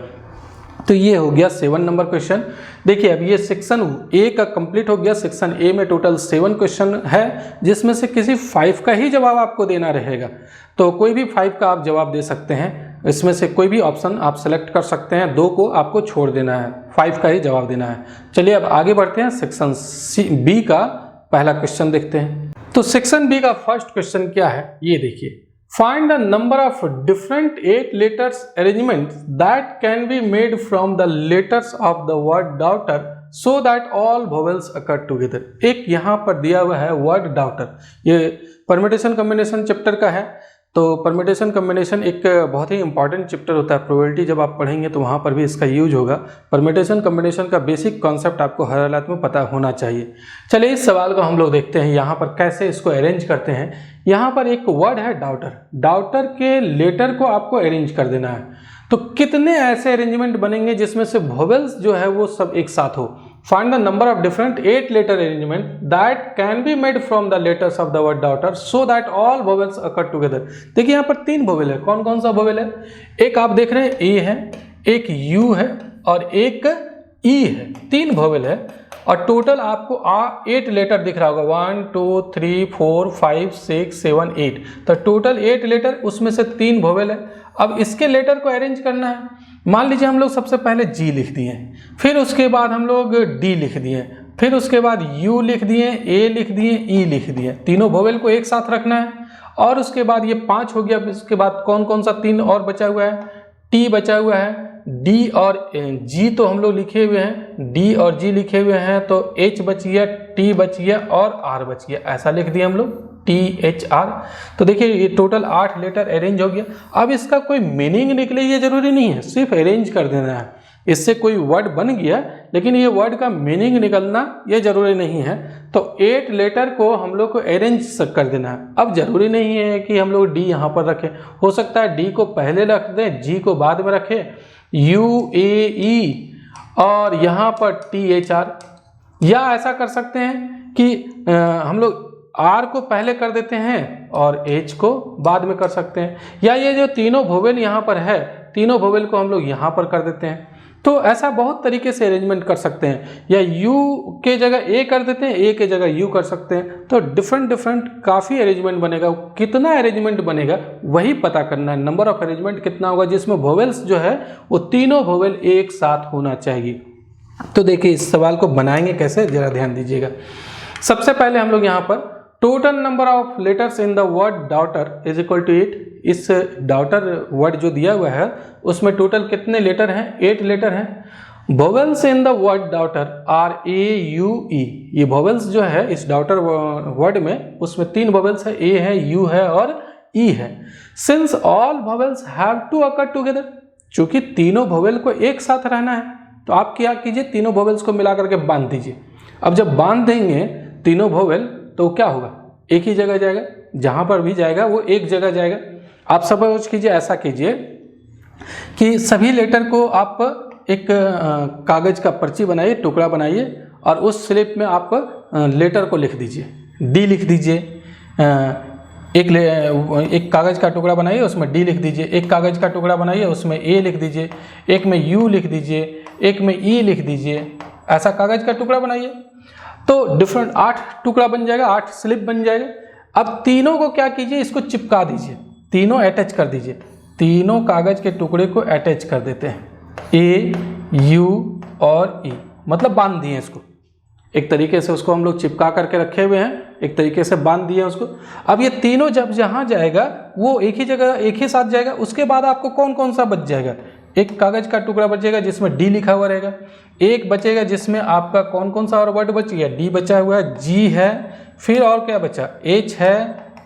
तो ये हो गया 7 नंबर क्वेश्चन। देखिए अब ये सेक्शन ए का कंप्लीट हो गया। सेक्शन ए में टोटल 7 क्वेश्चन है, जिसमें से किसी 5 का ही जवाब आपको देना रहेगा। तो कोई भी 5 का आप जवाब दे सकते हैं, इसमें से कोई भी ऑप्शन आप सेलेक्ट कर सकते हैं, 2 को आपको छोड़ देना है, 5 का ही जवाब देना है। चलिए अब आगे बढ़ते हैं। सेक्शन बी का पहला क्वेश्चन देखते हैं। तो सेक्शन बी का फर्स्ट क्वेश्चन क्या है, ये देखिए। Find the number of different 8 letters arrangement that can be made from the letters of the word daughter so that all vowels occur together. एक यहाँ पर दिया हुआ है वर्ड डॉटर, ये परम्यूटेशन कॉम्बिनेशन चैप्टर का है। तो परम्यूटेशन कॉम्बिनेशन एक बहुत ही इंपॉर्टेंट चैप्टर होता है, प्रोबेबिलिटी जब आप पढ़ेंगे तो वहाँ पर भी इसका यूज होगा। परम्यूटेशन कॉम्बिनेशन का बेसिक कॉन्सेप्ट आपको हर हालत में पता होना चाहिए। चलिए इस सवाल को हम लोग देखते हैं यहाँ पर कैसे इसको अरेंज करते हैं। यहाँ पर एक वर्ड है डॉटर, डॉटर के लेटर को आपको अरेंज कर देना है। तो कितने ऐसे अरेंजमेंट बनेंगे जिसमें से वोवेल्स जो है वो सब एक साथ हो। Find the number of different 8 letter arrangement that can be made from the letters of the word daughter so that all vowels occur together. देखिए यहाँ पर 3 वोवेल है। कौन कौन सा वोवेल है? एक आप देख रहे हैं ए है, एक यू है और एक ई है। 3 वोवेल है और टोटल आपको 8 लेटर दिख रहा होगा। 1 2 3 4 5 6 7 8। तो टोटल 8 लेटर, उसमें से 3 वोवेल है। अब इसके लेटर को अरेंज करना है। मान लीजिए हम लोग सबसे पहले जी लिख दिए, फिर उसके बाद हम लोग डी लिख दिए, फिर उसके बाद यू लिख दिए, ए लिख दिए, ई लिख दिए। तीनों वोवेल को एक साथ रखना है। और उसके बाद ये 5 हो गया। उसके बाद कौन कौन सा 3 और बचा हुआ है? टी बचा हुआ है, डी और जी तो हम लोग लिखे हुए हैं, डी और जी लिखे हुए हैं, तो एच बच गया, टी बच गया और आर बच गया। ऐसा लिख दिया हम लोग, टी एच आर। तो देखिए ये टोटल 8 लेटर अरेंज हो गया। अब इसका कोई मीनिंग निकले ये जरूरी नहीं है, सिर्फ अरेंज कर देना है। इससे कोई वर्ड बन गया, लेकिन ये वर्ड का मीनिंग निकलना ये जरूरी नहीं है। तो 8 लेटर को हम लोग को अरेंज कर देना है। अब जरूरी नहीं है कि हम लोग डी यहाँ पर रखें, हो सकता है डी को पहले रख दें, जी को बाद में रखें, यू ए ई और यहाँ पर टी एच आर। या ऐसा कर सकते हैं कि हम लोग आर को पहले कर देते हैं और एच को बाद में कर सकते हैं। या ये जो तीनों वोवेल यहाँ पर है, तीनों वोवेल को हम लोग यहाँ पर कर देते हैं। तो ऐसा बहुत तरीके से अरेंजमेंट कर सकते हैं। या यू के जगह ए कर देते हैं, ए के जगह यू कर सकते हैं। तो डिफरेंट काफ़ी अरेंजमेंट बनेगा। कितना अरेंजमेंट बनेगा वही पता करना है। नंबर ऑफ अरेंजमेंट कितना होगा जिसमें वोवेल्स जो है वो तीनों वोवेल एक साथ होना चाहिए। तो देखिए इस सवाल को बनाएंगे कैसे, जरा ध्यान दीजिएगा। सबसे पहले हम लोग यहाँ पर total number of letters in the word daughter is equal to 8। इस डॉटर वर्ड जो दिया हुआ है उसमें टोटल कितने लेटर हैं? 8 लेटर हैं। Vowels in the word daughter are a u e. ये वोवेल्स जो है इस डॉटर वर्ड में, उसमें 3 वोवेल्स है, ए है, यू है और ई है। Since all vowels have to occur together, चूंकि तीनों वोवेल को एक साथ रहना है, तो आप क्या कीजिए, तीनों वोवेल्स को मिला करके बांध दीजिए। अब जब बांध देंगे तीनों वोवेल तो क्या होगा? एक ही जगह जाएगा, जहां पर भी जाएगा वो एक जगह जाएगा। आप सपोज कीजिए, ऐसा कीजिए कि सभी लेटर को आप एक कागज का पर्ची बनाइए, टुकड़ा बनाइए और उस स्लिप में आप लेटर को लिख दीजिए। डी लिख दीजिए, एक कागज का टुकड़ा बनाइए उसमें डी लिख दीजिए, एक कागज का टुकड़ा बनाइए उसमें ए लिख दीजिए, एक में यू लिख दीजिए, एक में ई लिख दीजिए। ऐसा कागज का टुकड़ा बनाइए तो डिफरेंट 8 टुकड़ा बन जाएगा, 8 स्लिप बन जाएगा। अब तीनों को क्या कीजिए, इसको चिपका दीजिए, तीनों अटैच कर दीजिए। तीनों कागज के टुकड़े को अटैच कर देते हैं, ए यू और ई, मतलब बांध दिए इसको। एक तरीके से उसको हम लोग चिपका करके रखे हुए हैं, एक तरीके से बांध दिए उसको। अब ये तीनों जब जहाँ जाएगा वो एक ही जगह एक ही साथ जाएगा। उसके बाद आपको कौन कौन सा बच जाएगा? एक कागज का टुकड़ा बचेगा जिसमें डी लिखा हुआ रहेगा, एक बचेगा जिसमें आपका कौन कौन सा और वर्ड बच गया? डी बचा हुआ है, जी है, फिर और क्या बचा? एच है,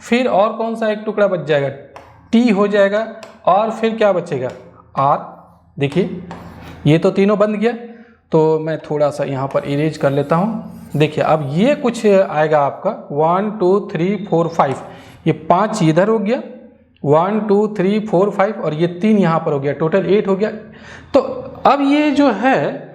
फिर और कौन सा एक टुकड़ा बच जाएगा? टी हो जाएगा और फिर क्या बचेगा? आर। देखिए ये तो तीनों बन गया। तो मैं थोड़ा सा यहाँ पर इरेज कर लेता हूँ। देखिए अब ये कुछ आएगा आपका 1 2 3 4 5, ये 5 इधर हो गया, 1 2 3 4 5 और ये 3 यहाँ पर हो गया, टोटल 8 हो गया। तो अब ये जो है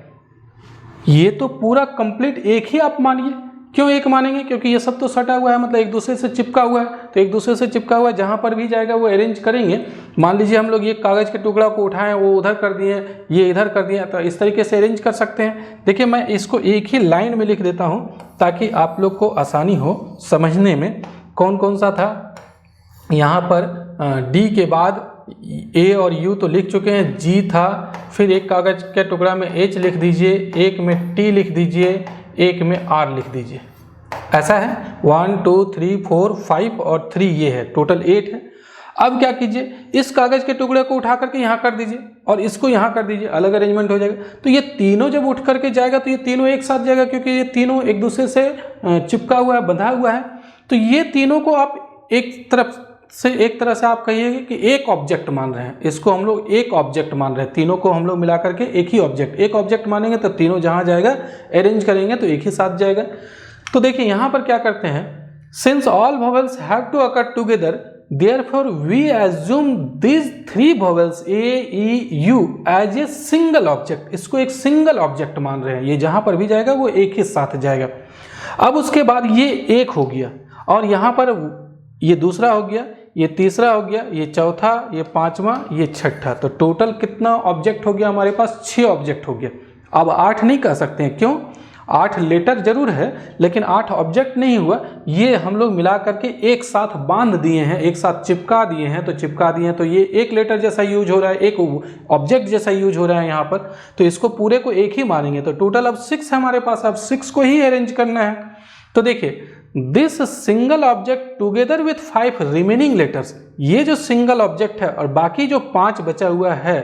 ये तो पूरा कंप्लीट एक ही आप मानिए। क्यों एक मानेंगे? क्योंकि ये सब तो सटा हुआ है, मतलब एक दूसरे से चिपका हुआ है। तो एक दूसरे से चिपका हुआ है, जहाँ पर भी जाएगा वो अरेंज करेंगे। मान लीजिए हम लोग ये कागज़ के टुकड़ा को उठाएं, वो उधर कर दिए, ये इधर कर दिए, तो इस तरीके से अरेंज कर सकते हैं। देखिए मैं इसको एक ही लाइन में लिख देता हूँ ताकि आप लोग को आसानी हो समझने में। कौन कौन सा था यहाँ पर? डी के बाद ए और यू तो लिख चुके हैं, जी था, फिर एक कागज़ के टुकड़ा में एच लिख दीजिए, एक में टी लिख दीजिए, एक में आर लिख दीजिए। ऐसा है 1 2 3 4 5 और 3 ये है, टोटल 8 है। अब क्या कीजिए, इस कागज के टुकड़े को उठा करके यहाँ कर दीजिए और इसको यहाँ कर दीजिए, अलग अरेंजमेंट हो जाएगा। तो ये तीनों जब उठ करके जाएगा तो ये तीनों एक साथ जाएगा, क्योंकि ये तीनों एक दूसरे से चिपका हुआ है, बंधा हुआ है। तो ये तीनों को आप एक तरह से आप कहिएगा कि एक ऑब्जेक्ट मान रहे हैं, इसको हम लोग एक ऑब्जेक्ट मान रहे हैं। तीनों को हम लोग मिला करके एक ही ऑब्जेक्ट मानेंगे, तो तीनों जहाँ जाएगा अरेंज करेंगे तो एक ही साथ जाएगा। तो देखिए यहाँ पर क्या करते हैं, since all vowels have to occur together therefore we assume these three vowels a e u as a single object। इसको एक सिंगल ऑब्जेक्ट मान रहे हैं, ये जहां पर भी जाएगा वो एक ही साथ जाएगा। अब उसके बाद ये एक हो गया और यहाँ पर ये दूसरा हो गया, ये तीसरा हो गया, ये चौथा, ये पांचवा, ये छठा। तो टोटल कितना ऑब्जेक्ट हो गया हमारे पास, 6 ऑब्जेक्ट हो गया। अब 8 नहीं कह सकते हैं, क्यों? 8 लेटर जरूर है लेकिन 8 ऑब्जेक्ट नहीं हुआ। ये हम लोग मिला करके एक साथ बांध दिए हैं, एक साथ चिपका दिए हैं। तो चिपका दिए हैं तो ये एक लेटर जैसा यूज हो रहा है, एक ऑब्जेक्ट जैसा यूज हो रहा है यहाँ पर। तो इसको पूरे को एक ही मानेंगे। तो टोटल अब 6 है हमारे पास, अब 6 को ही अरेंज करना है। तो देखिए, this single object together with 5 remaining letters, ये जो सिंगल ऑब्जेक्ट है और बाकी जो 5 बचा हुआ है,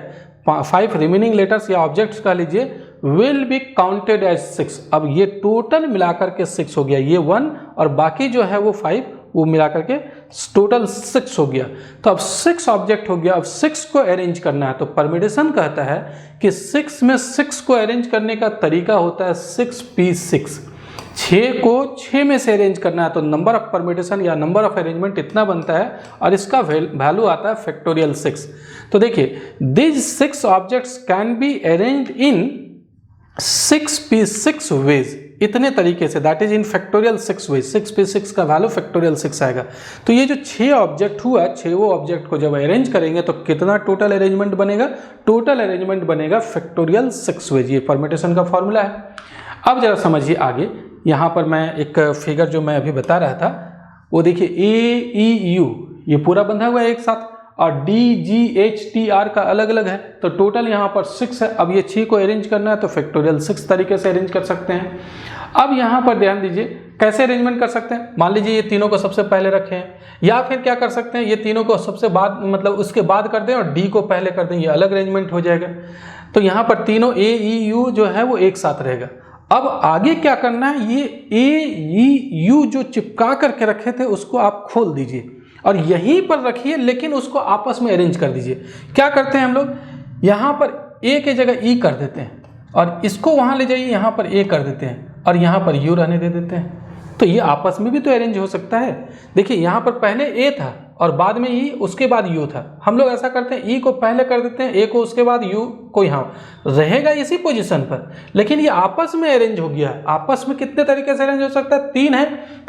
5 रिमेनिंग लेटर्स या ऑब्जेक्ट्स का लीजिए, विल बी काउंटेड एज 6। अब ये टोटल मिलाकर के 6 हो गया, ये 1 और बाकी जो है वो 5, वो मिलाकर के टोटल 6 हो गया। तो अब 6 ऑब्जेक्ट हो गया। अब 6 को अरेंज करना है। तो परम्यूटेशन कहता है कि 6 में 6 को अरेंज करने का तरीका होता है 6p6। 6 को 6 में से अरेंज करना है तो नंबर ऑफ परम्यूटेशन या नंबर ऑफ अरेंजमेंट इतना बनता है और इसका वैल्यू आता है फैक्टोरियल 6। तो देखिए, this 6 objects can be arranged in 6p6 ways, इतने तरीके से, that is in factorial 6 ways. 6p6 का वैल्यू फैक्टोरियल 6 आएगा। तो ये जो 6 ऑब्जेक्ट हुआ, 6 ऑब्जेक्ट को जब अरेंज करेंगे तो कितना टोटल अरेंजमेंट बनेगा? टोटल अरेंजमेंट बनेगा फैक्टोरियल 6 वेज। ये परम्यूटेशन का फॉर्मूला है। अब जरा समझिए आगे, यहाँ पर मैं एक फिगर जो मैं अभी बता रहा था वो देखिए, AEU ये पूरा बंधा हुआ है एक साथ और DGHTR का अलग अलग है। तो टोटल यहाँ पर 6 है। अब ये 6 को अरेंज करना है तो फैक्टोरियल 6 तरीके से अरेंज कर सकते हैं। अब यहाँ पर ध्यान दीजिए कैसे अरेंजमेंट कर सकते हैं। मान लीजिए ये तीनों को सबसे पहले रखे हैं, या फिर क्या कर सकते हैं, ये तीनों को सबसे बाद, मतलब उसके बाद कर दें और D को पहले कर दें, ये अलग अरेंजमेंट हो जाएगा। तो यहाँ पर तीनों AEU जो है वो एक साथ रहेगा। अब आगे क्या करना है, ये AEU जो चिपका करके रखे थे उसको आप खोल दीजिए और यहीं पर रखिए, लेकिन उसको आपस में अरेंज कर दीजिए। क्या करते हैं हम लोग, यहाँ पर A की जगह E कर देते हैं और इसको वहाँ ले जाइए, यहाँ पर A कर देते हैं और यहाँ पर U रहने दे देते हैं। तो ये आपस में भी तो अरेंज हो सकता है। देखिए, यहाँ पर पहले A था और बाद में E, उसके बाद U था। हम लोग ऐसा करते हैं, E को पहले कर देते हैं, A को उसके बाद, U को यहाँ रहेगा इसी पोजीशन पर, लेकिन ये आपस में अरेंज हो गया। आपस में कितने तरीके से अरेंज हो सकता है? 3 है।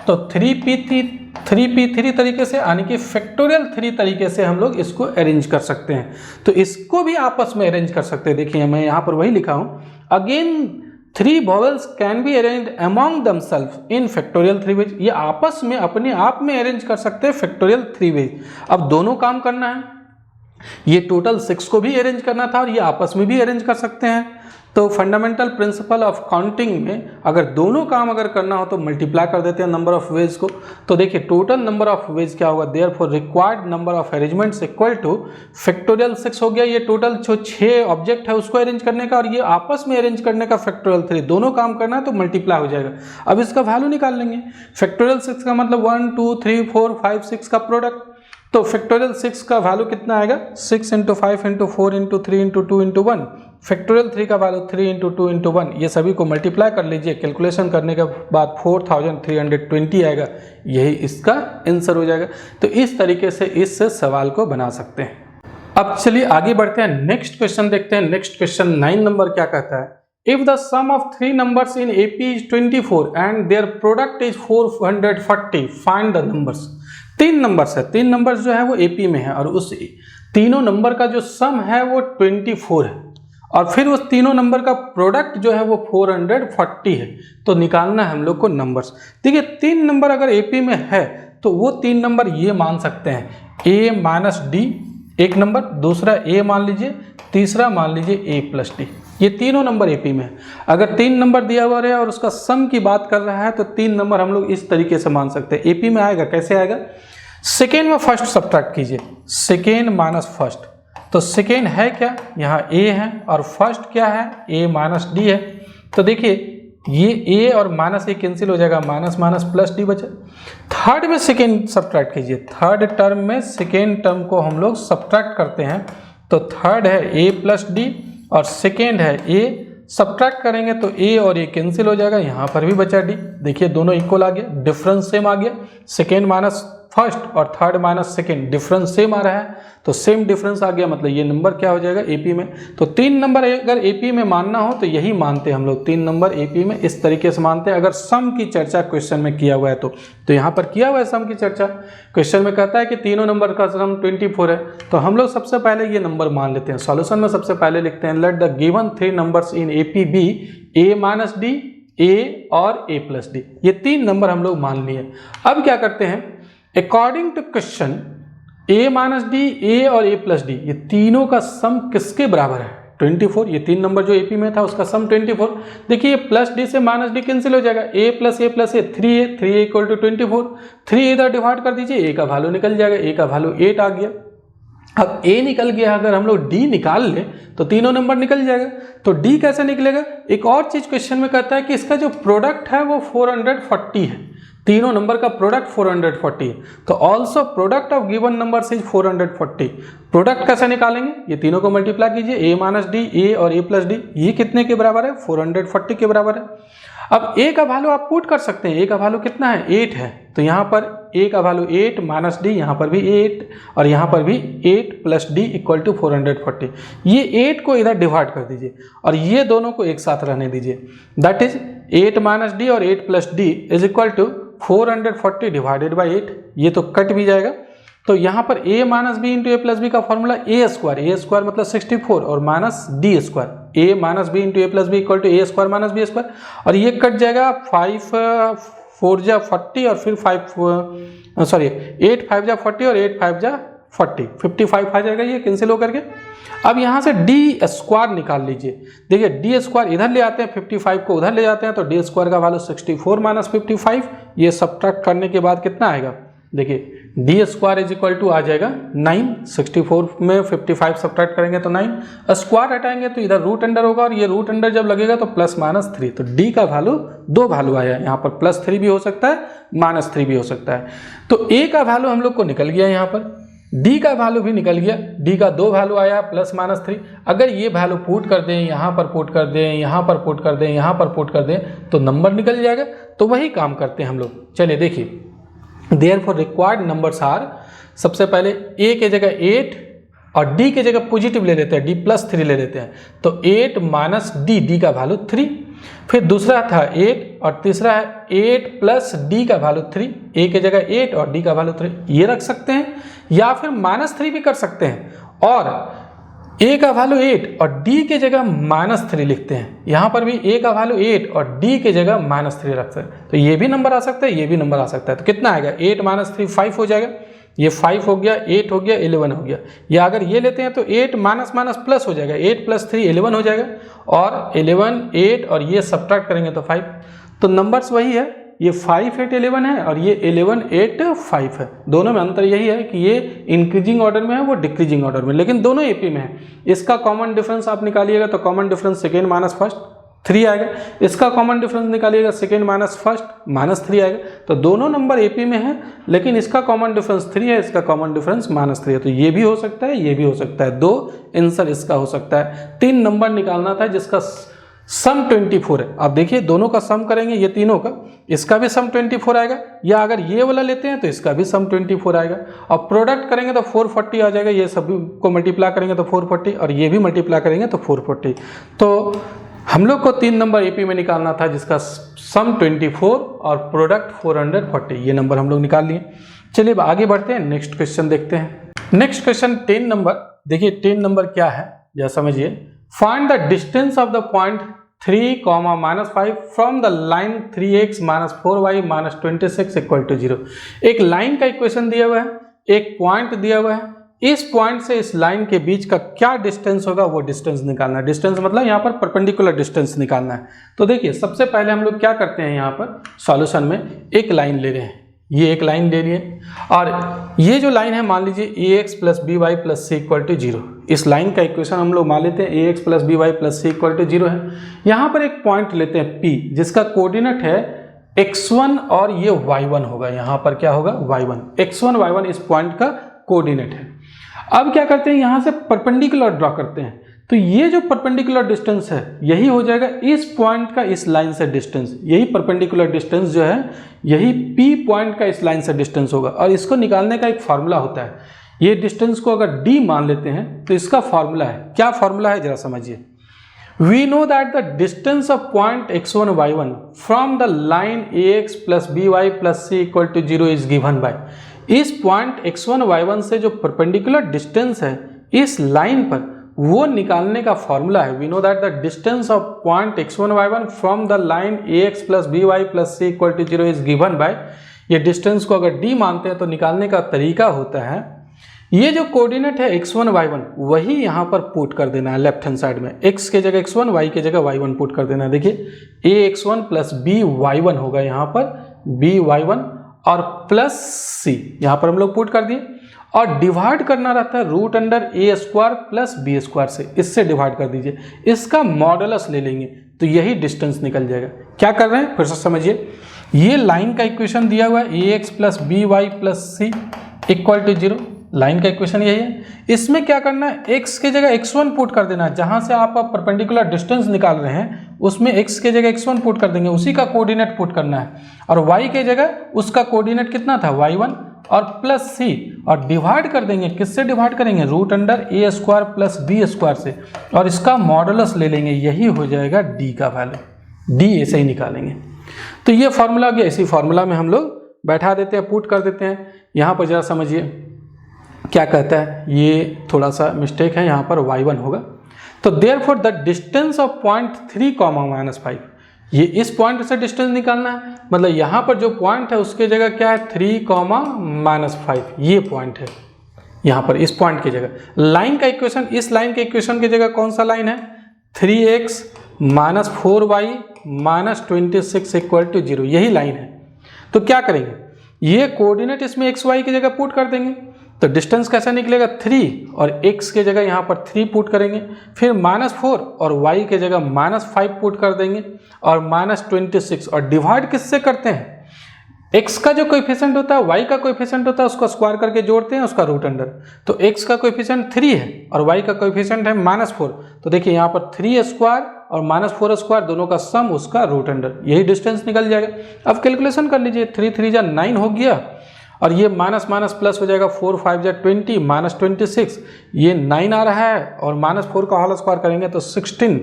तो 3p3 तरीके से, यानी कि फैक्टोरियल 3 तरीके से हम लोग इसको अरेंज कर सकते हैं। तो इसको भी आपस में अरेंज कर सकते हैं। देखिए, मैं यहाँ पर वही लिखा हूँ, again 3 vowels can be arranged among themselves in factorial 3 ways। ये आपस में अपने आप में अरेंज कर सकते हैं फैक्टोरियल 3 ways। अब दोनों काम करना है, ये टोटल 6 को भी अरेंज करना था और ये आपस में भी अरेंज कर सकते हैं। तो फंडामेंटल प्रिंसिपल ऑफ काउंटिंग में अगर दोनों काम अगर करना हो तो मल्टीप्लाई कर देते हैं नंबर ऑफ वेज को। तो देखिए, टोटल नंबर ऑफ वेज क्या होगा, therefore required number of arrangements equal two factorial 6 हो गया। ये टोटल जो 6 ऑब्जेक्ट है उसको अरेंज करने का और ये आपस में अरेंज करने का फैक्टोरियल 3, दोनों काम करना है तो मल्टीप्लाई हो जाएगा। अब इसका वैल्यू निकाल लेंगे। फैक्टोरियल 6 का मतलब 1 2 3 4 5 6 का प्रोडक्ट। तो फैक्टोरियल 6 का वैल्यू कितना आएगा, 6 × 5 × 4 × 3 × 2 × 1। फैक्टोरियल 3 का वैल्यू 3 × 2 × 1। ये सभी को मल्टीप्लाई कर लीजिए, कैलकुलेशन करने के बाद 4320 आएगा। यही इसका आंसर हो जाएगा। तो इस तरीके से इस सवाल को बना सकते हैं। अब चलिए आगे बढ़ते हैं, नेक्स्ट क्वेश्चन देखते हैं। नेक्स्ट क्वेश्चन 9 नंबर क्या कहता है, if the sum of 3 numbers in AP is 24 and their product is 440, find the numbers। 3 numbers है, 3 नंबर्स जो है वो AP में है और उस तीनों नंबर का जो सम है वो 24 है और फिर उस तीनों नंबर का प्रोडक्ट जो है वो 440 है। तो निकालना है हम लोग को नंबर्स। देखिए, 3 नंबर अगर AP में है तो वो 3 नंबर ये मान सकते हैं, A - D एक नंबर, दूसरा A मान लीजिए, तीसरा मान लीजिए A + D। ये तीनों नंबर एपी में है। अगर 3 नंबर दिया हुआ है और उसका सम की बात कर रहा है तो 3 नंबर हम लोग इस तरीके से मान सकते हैं। एपी में आएगा, कैसे आएगा, सेकेंड में फर्स्ट सब्ट्रैक्ट कीजिए, सेकेंड माइनस फर्स्ट। तो सेकेंड है क्या, यहाँ ए है, और फर्स्ट क्या है, ए माइनस डी है। तो देखिए ये ए और माइनस ए कैंसिल हो जाएगा, माइनस माइनस प्लस डी बचा। थर्ड में सेकेंड सब्ट्रैक्ट कीजिए, थर्ड टर्म में सेकेंड टर्म को हम लोग सब्ट्रैक्ट करते हैं। तो थर्ड है ए प्लस डी और सेकेंड है ए, सब्ट्रैक्ट करेंगे तो ए और ए कैंसिल हो जाएगा, यहाँ पर भी बचा डी। देखिए दोनों इक्वल आ गया, डिफरेंस सेम आ गया। सेकेंड माइनस फर्स्ट और third minus second difference same आ रहा है, तो सेम डिफरेंस आ गया, मतलब ये नंबर क्या हो जाएगा, एपी में। तो 3 नंबर अगर एपी में मानना हो तो यही मानते हैं हम लोग, 3 नंबर एपी में इस तरीके से मानते हैं। अगर सम की चर्चा क्वेश्चन में किया हुआ है तो यहाँ पर किया हुआ है सम की चर्चा। क्वेश्चन में कहता है कि तीनों नंबर का सम 24 है, तो हम लोग सबसे पहले ये नंबर मान लेते हैं। सॉल्यूशन में सबसे पहले लिखते हैं, let the given 3 numbers in AP be A minus D, A और ए प्लस डी। ये 3 नंबर हम लोग मान लिए। अब क्या करते हैं, according to question A minus D, A और ए प्लस डी, ये तीनों का सम किसके बराबर है, 24। ये 3 नंबर जो एपी में था उसका सम 24। देखिए प्लस डी से माइनस डी कैंसिल हो जाएगा, A plus A 3 A equal to 24। 3 इधर डिवाइड कर दीजिए, ए का वैल्यू निकल जाएगा, ए का वैल्यू 8 आ गया। अब ए निकल गया, अगर हम लोग डी निकाल लें तो तीनों नंबर निकल जाएगा। तो डी कैसे निकलेगा, एक और चीज क्वेश्चन में कहता है कि इसका जो प्रोडक्ट है वो 440 है, तीनों नंबर का प्रोडक्ट 440 है। तो also product of given number is 440। Product कैसे निकालेंगे, ये तीनों को मल्टीप्लाई कीजिए, ए माइनस डी, ए और ए प्लस डी, ये कितने के बराबर है, 440 के बराबर है। अब ए का वैल्यू आप पुट कर सकते हैं, ए का वैल्यू कितना है, 8 है। तो यहाँ पर ए का वैल्यू 8 माइनस डी, यहाँ पर भी 8 और यहाँ पर भी 8 प्लस डी इक्वल टू 440। ये 8 को इधर डिवाइड कर दीजिए और ये दोनों को एक साथ रहने दीजिए। दैट इज 8 माइनस डी और 8 plus d is equal to 440 divided by 8। ये तो कट भी जाएगा। तो यहाँ पर a minus b into a plus b का फॉर्मूला ए स्क्वायर मतलब 64 और minus d square, a minus b into a plus b equal to A square minus B square, और ये कट जाएगा 5 4 जा 40 और फिर 8 5 जा 40 और 8 5 जा 40, 55 आ जाएगा, ये कैंसिल होकर के। अब यहाँ से डी स्क्वायर निकाल लीजिए। देखिए डी स्क्वायर इधर ले आते हैं, 55 को उधर ले जाते हैं, तो डी स्क्वायर का वैल्यू 64 माइनस 55, ये सब्ट्रैक्ट करने के बाद कितना आएगा, देखिए D square is equal to आ जाएगा 9। 64 में 55 सब्ट्रैक्ट करेंगे तो 9, स्क्वायर हटाएंगे तो इधर रूट अंडर होगा, और ये रूट अंडर जब लगेगा तो प्लस माइनस 3। तो डी का वैल्यू 2 वैल्यू आया, यहाँ पर +3 भी हो सकता है, -3 भी हो सकता है। तो ए का वैल्यू हम लोग को निकल गया, यहाँ पर डी का वैल्यू भी निकल गया, डी का 2 वैल्यू आया +-3। अगर ये वैल्यू पुट कर दें, यहाँ पर पुट कर दें, यहाँ पर पुट कर दें, यहाँ पर पुट कर दें, तो नंबर निकल जाएगा। तो वही काम करते हैं हम लोग। चलिए देखिए, देयरफॉर रिक्वायर्ड नंबर्स आर, सबसे पहले ए के जगह 8 और डी के जगह पॉजिटिव ले लेते हैं, डी +3 ले लेते हैं, तो 8 माइनस डी, डी का वैल्यू 3। फिर दूसरा था 8 और तीसरा है 8 प्लस डी का वैल्यू 3, ए के जगह 8 और डी का वैल्यू 3, ये रख सकते हैं, या फिर -3 भी कर सकते हैं और ए का वैल्यू 8 और डी के जगह -3 लिखते हैं। यहाँ पर भी ए का वैल्यू 8 और डी के जगह -3 रख सकते हैं, तो ये भी नंबर आ सकता है, ये भी नंबर आ सकता है। तो कितना आएगा, 8 - 3 5 हो जाएगा, ये 5 हो गया, 8 हो गया, 11 हो गया। या अगर ये लेते हैं तो 8 माइनस माइनस प्लस हो जाएगा, 8 + 3 11 हो जाएगा, और 11 8 और ये सब्ट्रैक्ट करेंगे तो 5। तो नंबर्स वही है, ये 5 8 11 है और ये 11 8 5 है। दोनों में अंतर यही है कि ये इंक्रीजिंग ऑर्डर में है, वो डिक्रीजिंग ऑर्डर में, लेकिन दोनों एपी में है। इसका कॉमन डिफरेंस आप निकालिएगा तो common difference second minus first 3 आएगा, इसका कॉमन डिफरेंस निकालिएगा सेकेंड माइनस फर्स्ट -3 आएगा। तो दोनों नंबर एपी में है, लेकिन इसका कॉमन डिफरेंस 3 है, इसका कॉमन डिफरेंस -3 है। तो ये भी हो सकता है, ये भी हो सकता है, 2 आंसर इसका हो सकता है। 3 नंबर निकालना था जिसका सम 24 है। आप देखिए दोनों का सम करेंगे, ये तीनों का, इसका भी सम 24 आएगा, या अगर ये वाला लेते हैं तो इसका भी सम 24 आएगा, और प्रोडक्ट करेंगे तो 440 आ जाएगा। ये सभी को मल्टीप्लाई करेंगे तो 440 और ये भी मल्टीप्लाई करेंगे तो 440। तो हम लोग को 3 नंबर एपी में निकालना था जिसका सम 24 और प्रोडक्ट 440, ये नंबर हम लोग निकाल लिए। चलिए आगे बढ़ते हैं, नेक्स्ट क्वेश्चन देखते हैं। नेक्स्ट क्वेश्चन 10 नंबर, देखिए 10 नंबर क्या है या समझिए। Find the distance of the point 3, -5 from the line 3x - 4y - 26 = 0। एक लाइन का इक्वेशन दिया हुआ है, एक पॉइंट दिया हुआ है, इस पॉइंट से इस लाइन के बीच का क्या डिस्टेंस होगा वो डिस्टेंस निकालना है। डिस्टेंस मतलब यहाँ पर परपेंडिकुलर डिस्टेंस निकालना है। तो देखिए सबसे पहले हम लोग क्या करते हैं, यहाँ पर सॉल्यूशन में एक लाइन ले रहे हैं, ये एक लाइन ले लिए और ये जो लाइन है मान लीजिए ax plus b y plus c equal to 0। इस लाइन का इक्वेशन हम लोग मान लेते हैं ax plus b y plus c equal to 0 है। यहाँ पर एक पॉइंट लेते हैं P जिसका कोऑर्डिनेट है x1 और ये y1 होगा, यहाँ पर क्या होगा y1, x1 y1 इस पॉइंट का कोऑर्डिनेट है। अब क्या करते हैं, यहाँ से परपेंडिकुलर ड्रॉ करते हैं। तो ये जो परपेंडिकुलर डिस्टेंस है यही हो जाएगा इस पॉइंट का इस लाइन से डिस्टेंस, यही परपेंडिकुलर डिस्टेंस जो है यही P पॉइंट का इस लाइन से डिस्टेंस होगा। और इसको निकालने का एक फार्मूला होता है, ये डिस्टेंस को अगर D मान लेते हैं तो इसका फार्मूला है, क्या फार्मूला है जरा समझिए। We know that the distance of point x1 y1 from the line ax plus by plus c equal to 0 is given by, इस पॉइंट x1 y1 से जो परपेंडिकुलर डिस्टेंस है इस लाइन पर वो निकालने का फॉर्मूला है। We know that the distance of point x1 y1 from the line ax plus by plus c equal to 0 is given by, ये डिस्टेंस को अगर d मानते हैं तो निकालने का तरीका होता है, ये जो कोऑर्डिनेट है x1 y1 वही यहाँ पर पुट कर देना है लेफ्ट हैंड साइड में, x के जगह x1 y के जगह y1 पुट कर देना है। देखिए ax1 प्लस by1 होगा यहाँ पर by1 और प्लस c यहाँ पर हम लोग पुट कर दिए और डिवाइड करना रहता है root under a square plus b square से, इससे डिवाइड कर दीजिए, इसका मॉडुलस ले लेंगे तो यही डिस्टेंस निकल जाएगा। क्या कर रहे हैं फिर से समझिए, ये लाइन का इक्वेशन दिया हुआ है ax plus by plus c equal to 0, line का इक्वेशन यही है। इसमें क्या करना है, x के जगह x1 पुट कर देना है, जहां से आप परपेंडिकुलर डिस्टेंस निकाल रहे हैं उसमें x के जगह x1 पुट कर देंगे, उसी का कोऑर्डिनेट पुट करना है। और y के जगह उसका कोऑर्डिनेट कितना था y1 और प्लस c, और डिवाइड कर देंगे, किससे डिवाइड करेंगे, root under a square plus b square से, और इसका मॉडुलस ले लेंगे, यही हो जाएगा d का वैल्यू, d ऐसे ही निकालेंगे। तो ये फॉर्मूला आ गया, इसी फॉर्मूला में हम लोग बैठा देते हैं, पुट कर देते हैं। यहाँ पर जरा समझिए क्या कहता है, ये थोड़ा सा मिस्टेक है, यहाँ पर y1 होगा। तो therefore the distance of point 3 -5, ये इस पॉइंट से डिस्टेंस निकालना है, मतलब यहाँ पर जो पॉइंट है उसके जगह क्या है 3, -5, ये पॉइंट है यहाँ पर, इस पॉइंट की जगह लाइन का इक्वेशन, इस लाइन के इक्वेशन की जगह कौन सा लाइन है 3x - 4y - 26 इक्वल टू 0, यही लाइन है। तो क्या करेंगे, ये कोऑर्डिनेट इसमें x y की जगह पुट कर देंगे, तो डिस्टेंस कैसा निकलेगा 3 और x के जगह यहाँ पर 3 पुट करेंगे, फिर -4 और y के जगह -5 पुट कर देंगे और -26, और डिवाइड किससे करते हैं, x का जो कोएफिशिएंट होता है y का कोएफिशिएंट होता है उसको स्क्वायर करके जोड़ते हैं उसका रूट अंडर। तो x का कोएफिशिएंट 3 है और y का कोएफिशिएंट है -4, तो देखिए यहाँ पर 3 स्क्वायर और -4 स्क्वायर दोनों का सम उसका रूट अंडर, यही डिस्टेंस निकल जाएगा। अब कैलकुलेशन कर लीजिए, 3 3 जा 9 हो गया और ये माइनस माइनस प्लस हो जाएगा, 4 5 जा 20 -26, ये 9 आ रहा है और -4 का होल स्क्वायर करेंगे तो 16।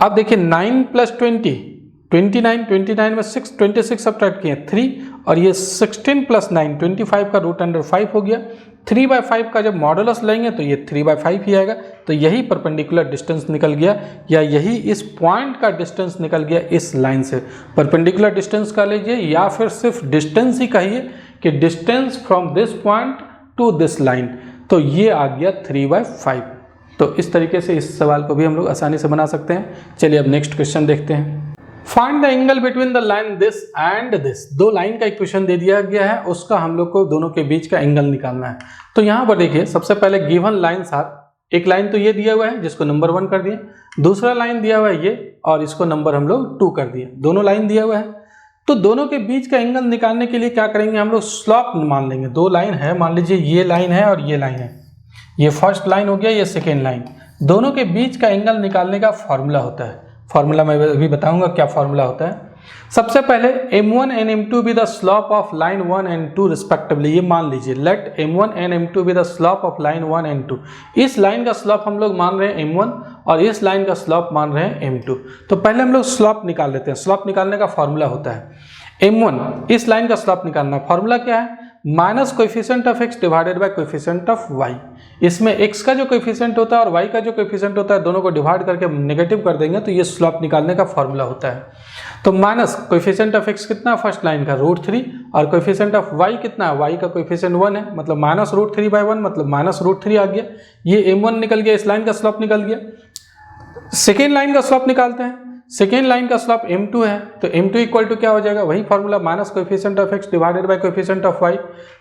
अब देखिए 9 + 20 29, 29 में 6 26 सब्ट्रैक्ट किए 3, और ये 16 + 9 25 का रूट अंडर 5 हो गया। 3/5 का जब मॉडुलस लेंगे तो ये 3/5 ही आएगा, तो यही परपेंडिकुलर डिस्टेंस निकल गया, या यही इस पॉइंट का डिस्टेंस निकल गया इस लाइन से। परपेंडिकुलर डिस्टेंस का लीजिए या फिर सिर्फ डिस्टेंस ही कहिए कि distance from this point two this line, तो ये आ गया 3/5। तो इस तरीके से इस सवाल को भी हम लोग आसानी से बना सकते हैं। चलिए अब नेक्स्ट क्वेश्चन देखते हैं। Find the angle between the line this and this, दो लाइन का इक्वेशन दे दिया गया है, उसका हम लोग को दोनों के बीच का एंगल निकालना है। तो यहाँ पर देखिए सबसे पहले गिवन लाइन साथ, एक लाइन तो ये दिया हुआ है जिसको नंबर 1 कर दिए, दूसरा लाइन दिया हुआ है ये और इसको नंबर हम लोग 2 कर दिए, दोनों लाइन दिया हुआ है। तो दोनों के बीच का एंगल निकालने के लिए क्या करेंगे, हम लोग स्लॉप मान लेंगे। दो लाइन है, मान लीजिए ये लाइन है और ये लाइन है, ये फर्स्ट लाइन हो गया, ये सेकेंड लाइन, दोनों के बीच का एंगल निकालने का फॉर्मूला होता है। फॉर्मूला मैं अभी बताऊंगा क्या फॉर्मूला होता है। सबसे पहले m1 and m2 be the slope of line 1 and 2 respectively, ये मान लीजिए let m1 and m2 be the slope of line 1 and 2। इस लाइन का स्लॉप हम लोग मान रहे हैं m1 और इस लाइन का स्लॉप मान रहे हैं m2। तो पहले हम लोग स्लॉप निकाल लेते हैं। स्लॉप निकालने का फॉर्मूला होता है m1, इस लाइन का स्लॉप निकालना, फॉर्मूला क्या है, minus coefficient of x divided by coefficient of y। इसमें x का जो कोएफिशिएंट होता है और y का जो कोएफिशिएंट होता है दोनों को डिवाइड करके नेगेटिव कर देंगे तो ये स्लोप निकालने का फॉर्मूला होता है। तो माइनस कोएफिशिएंट ऑफ x कितना फर्स्ट लाइन का √3 और कोएफिशिएंट ऑफ y कितना है, y का कोएफिशिएंट 1 है, मतलब माइनस √3/1 मतलब माइनस √3 आ गया। ये m1 निकल गया, इस लाइन का स्लोप निकल गया। सेकेंड लाइन का स्लोप निकालते हैं। सेकेंड लाइन का स्लोप m2 है, तो m2 इक्वल टू क्या हो जाएगा, वही formula minus coefficient of x divided by coefficient of y।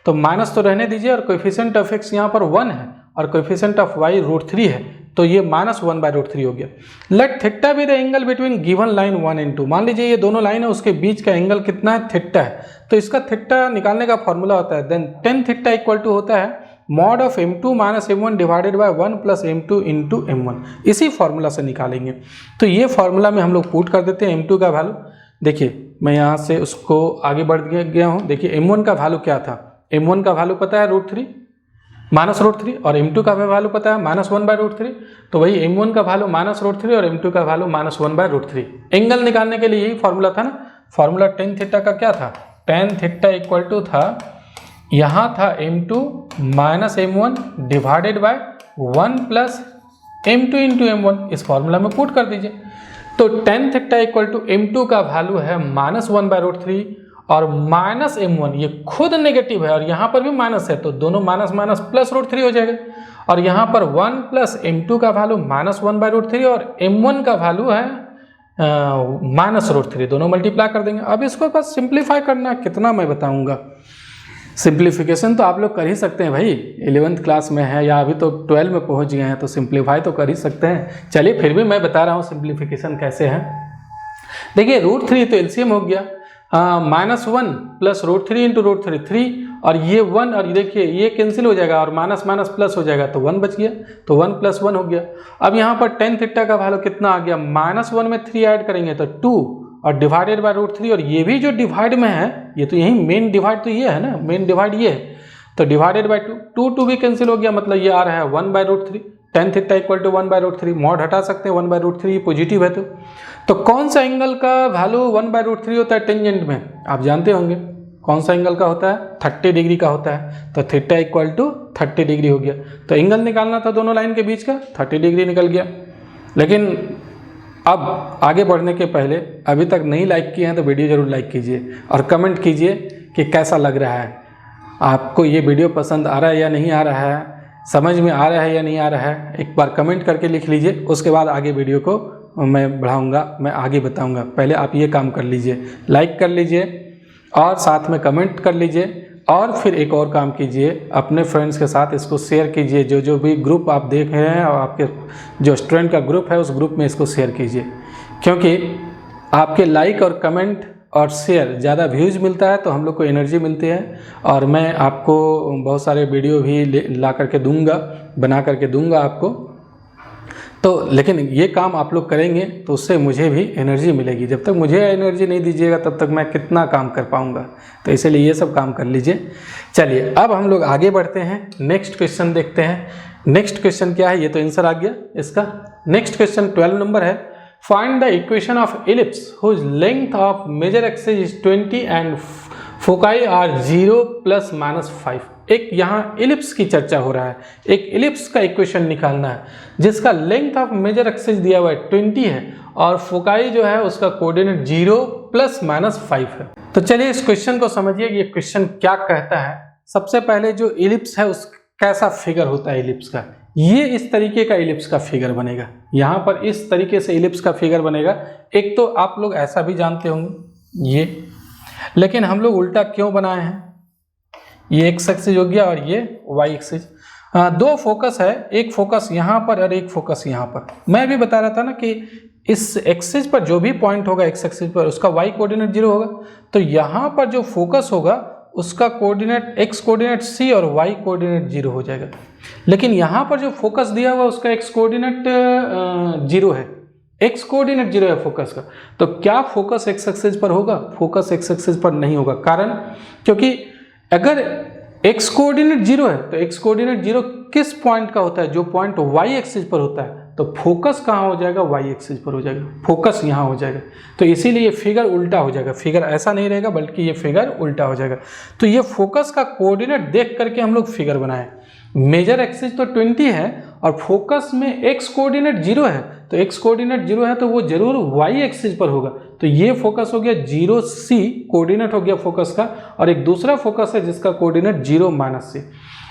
तो माइनस तो रहने दीजिए और कोएफिशिएंट ऑफ x यहाँ पर 1 है और कोएफिशिएंट ऑफ y √3 है, तो ये -1/√3 हो गया। Let theta be the angle between given line 1 and 2। मान लीजिए ये दोनों लाइन है, उसके बीच का एंगल कितना है, थीटा है। तो इसका थीटा निकालने का फॉर्मूला होता है then tan theta equal to होता है mod of m2 minus m1 divided by 1 plus m2 into m1। इसी फॉर्मूला से निकालेंगे। तो ये फॉर्मूला में हम लोग पुट कर देते हैं m2 का वैल्यू। देखिए मैं यहाँ से उसको आगे बढ़ गया हूँ। देखिए m1 का वैल्यू क्या था, m1 का वैल्यू पता है √3 माइनस √3 और m2 का वैल्यू पता है -1/√3। तो वही m1 का वैल्यू -√3 और m2 का वैल्यू -1/√3। एंगल निकालने के लिए यही फॉर्मूला था ना। फॉर्मूला tan थीटा का क्या था, tan थीटा इक्वल टू था, यहाँ था m2 minus m1 divided by 1 plus m2 into m1। इस फॉर्मूला में पुट कर दीजिए। तो tan theta equal to m2 का वैल्यू है -1/√3 और माइनस m1 ये खुद नेगेटिव है और यहाँ पर भी माइनस है, तो दोनों माइनस माइनस प्लस √3 हो जाएगा। और यहाँ पर 1 प्लस m2 का वैल्यू -1/√3 और m1 का वैल्यू है -√3, दोनों मल्टीप्लाई कर देंगे। अब इसको बस सिंप्लीफाई करना है, कितना मैं बताऊँगा। सिंप्लीफिकेशन तो आप लोग कर ही सकते हैं भाई, 11th क्लास में है या अभी तो 12 में पहुंच गए हैं, तो सिंप्लीफाई तो कर ही सकते हैं। चलिए फिर भी मैं बता रहा हूँ सिंप्लीफिकेशन कैसे है। देखिए √3 तो एलसीएम हो गया, -1 प्लस √3 इंटू √3 3 और ये 1 और देखिए ये कैंसिल हो जाएगा और माइनस माइनस प्लस हो जाएगा तो 1 बच गया, तो 1 + 1 हो गया। अब यहाँ पर tan थीटा का वैल्यू कितना आ गया, -1 में 3 ऐड करेंगे तो 2 और डिवाइडेड बाय √3 और ये भी जो डिवाइड में है ये तो यही मेन डिवाइड तो ये है ना, मेन डिवाइड ये है, तो डिवाइडेड बाय 2 भी कैंसिल हो गया, मतलब ये आ रहा है 1/√3। tan theta equal to 1/√3, mod हटा सकते हैं 1/√3 पॉजिटिव है तो कौन सा एंगल का वैल्यू 1/√3 होता है टेंजेंट में, आप जानते होंगे कौन सा एंगल का होता है, 30 डिग्री का होता है। तो थीटा इक्वल टू 30 डिग्री हो गया। तो एंगल निकालना था दोनों लाइन के बीच का, 30 डिग्री निकल गया। लेकिन अब आगे बढ़ने के पहले अभी तक नहीं लाइक किए हैं तो वीडियो जरूर लाइक कीजिए और कमेंट कीजिए कि कैसा लग रहा है, आपको ये वीडियो पसंद आ रहा है या नहीं आ रहा है, समझ में आ रहा है या नहीं आ रहा है, एक बार कमेंट करके लिख लीजिए। उसके बाद आगे वीडियो को मैं बढ़ाऊंगा, मैं आगे बताऊंगा। पहले आप ये काम कर लीजिए, लाइक कर लीजिए और साथ में कमेंट कर लीजिए और फिर एक और काम कीजिए, अपने फ्रेंड्स के साथ इसको शेयर कीजिए। जो भी ग्रुप आप देख रहे हैं और आपके जो स्टूडेंट का ग्रुप है उस ग्रुप में इसको शेयर कीजिए, क्योंकि आपके लाइक और कमेंट और शेयर ज़्यादा व्यूज़ मिलता है तो हम लोग को एनर्जी मिलती है और मैं आपको बहुत सारे वीडियो भी ला करके दूंगा, बना करके दूंगा आपको। तो लेकिन ये काम आप लोग करेंगे तो उससे मुझे भी एनर्जी मिलेगी। जब तक मुझे एनर्जी नहीं दीजिएगा तब तक मैं कितना काम कर पाऊंगा, तो इसलिए ये सब काम कर लीजिए। चलिए अब हम लोग आगे बढ़ते हैं, नेक्स्ट क्वेश्चन देखते हैं। नेक्स्ट क्वेश्चन क्या है, ये तो आंसर आ गया इसका। नेक्स्ट क्वेश्चन 12 नंबर है, find the equation of ellipse whose length of major axis is 20 and foci are 0 ± -5। एक यहाँ एलिप्स की चर्चा हो रहा है, एक एलिप्स का इक्वेशन निकालना है जिसका लेंथ ऑफ मेजर एक्सिस दिया हुआ है 20 है और फोकाई जो है उसका कोऑर्डिनेट 0 ± -5 है। तो चलिए इस क्वेश्चन को समझिए, ये क्वेश्चन क्या कहता है। सबसे पहले जो एलिप्स है उस कैसा फिगर होता है एलिप्स का, ये इस तरीके का एलिप्स का फिगर बनेगा। यहाँ पर इस तरीके से एलिप्स का फिगर बनेगा। एक तो आप लोग ऐसा भी जानते होंगे ये, लेकिन हम लोग उल्टा क्यों बनाए हैं, ये एक्स एक्सिस हो गया और ये वाई एक्सिस। दो फोकस है, एक फोकस यहाँ पर और एक फोकस यहाँ पर। मैं भी बता रहा था ना कि इस एक्सिस पर जो भी पॉइंट होगा एक्स एक्सिस पर उसका वाई कोऑर्डिनेट 0 होगा, तो यहाँ पर जो फोकस होगा उसका कोऑर्डिनेट एक्स कोऑर्डिनेट सी और वाई कोऑर्डिनेट 0 हो जाएगा। लेकिन यहाँ पर जो फोकस दिया हुआ उसका एक्स कोऑर्डिनेट 0 है, एक्स कोऑर्डिनेट 0 है फोकस का। तो क्या फोकस एक्स एक्सिस पर होगा, फोकस एक्स एक्सिस पर नहीं होगा। कारण क्योंकि अगर x कोऑर्डिनेट 0 है तो x कोऑर्डिनेट 0 किस पॉइंट का होता है, जो पॉइंट y एक्सिस पर होता है। तो फोकस कहाँ हो जाएगा, वाई एक्सिस पर हो जाएगा, फोकस यहाँ हो जाएगा। तो इसीलिए ये फिगर उल्टा हो जाएगा, फिगर ऐसा नहीं रहेगा बल्कि ये फिगर उल्टा हो जाएगा। तो ये फोकस का कोऑर्डिनेट देख करके हम लोग फिगर बनाए। मेजर एक्सिस तो 20 है और फोकस में एक्स कोऑर्डिनेट 0 है, तो एक्स कोऑर्डिनेट 0 है तो वो जरूर वाई एक्सिस पर होगा। तो ये फोकस हो गया 0C कोऑर्डिनेट हो गया फोकस का, और एक दूसरा फोकस है जिसका कोऑर्डिनेट 0-C।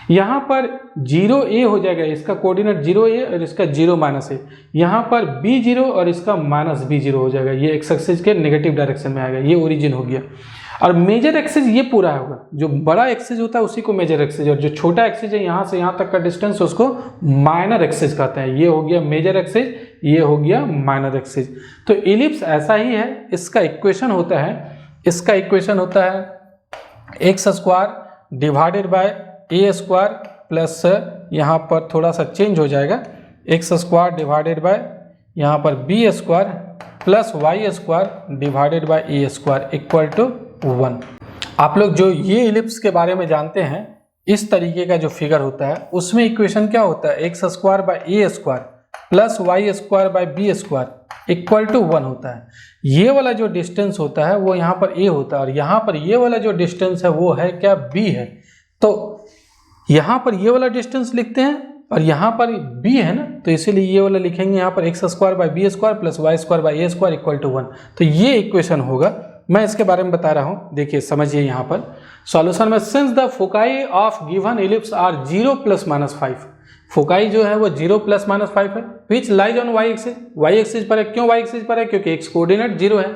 यहाँ पर 0A हो जाएगा, इसका कोऑर्डिनेट 0A और इसका 0-A। यहाँ पर B0 और इसका -B0 हो जाएगा, ये एक्स एक्सिस के नेगेटिव डायरेक्शन में आएगा, ये ओरिजिन हो गया। और मेजर एक्सिस ये पूरा होगा, जो बड़ा एक्सिस होता है उसी को मेजर एक्सिस, और जो छोटा एक्सिस है यहाँ से यहाँ तक का डिस्टेंस उसको माइनर एक्सिस कहते हैं। ये हो गया मेजर एक्सिस, ये हो गया माइनर एक्सिस। तो इलिप्स ऐसा ही है, इसका इक्वेशन होता है x square divided by A square plus यहाँ पर थोड़ा सा चेंज हो जाएगा, एक्स स्क्वायर डिवाइडेड बाय यहाँ पर b square plus Y square divided by A square equal to 1। आप लोग जो ये इलिप्स के बारे में जानते हैं, इस तरीके का जो फिगर होता है उसमें इक्वेशन क्या होता है, x square by A square plus Y square by B square equal to 1 होता है। ये वाला जो डिस्टेंस होता है वो यहाँ पर ए होता है, और यहाँ पर ये वाला जो डिस्टेंस है वो है क्या, बी है। तो यहाँ पर ये वाला डिस्टेंस लिखते हैं और यहाँ पर b है ना, तो इसीलिए ये वाला लिखेंगे यहाँ पर x square by B square plus Y square by A square equal to 1। तो ये इक्वेशन होगा, मैं इसके बारे में बता रहा हूँ। देखिए समझिए यहाँ पर सॉल्यूशन में, since the foci of given ellipse are 0 ± 5, foci जो है वो 0 ± 5 है, which lies on y axis, y axis पर है। क्यों वाई एक्सिस पर है, क्योंकि एक्स कोऑर्डिनेट 0 है,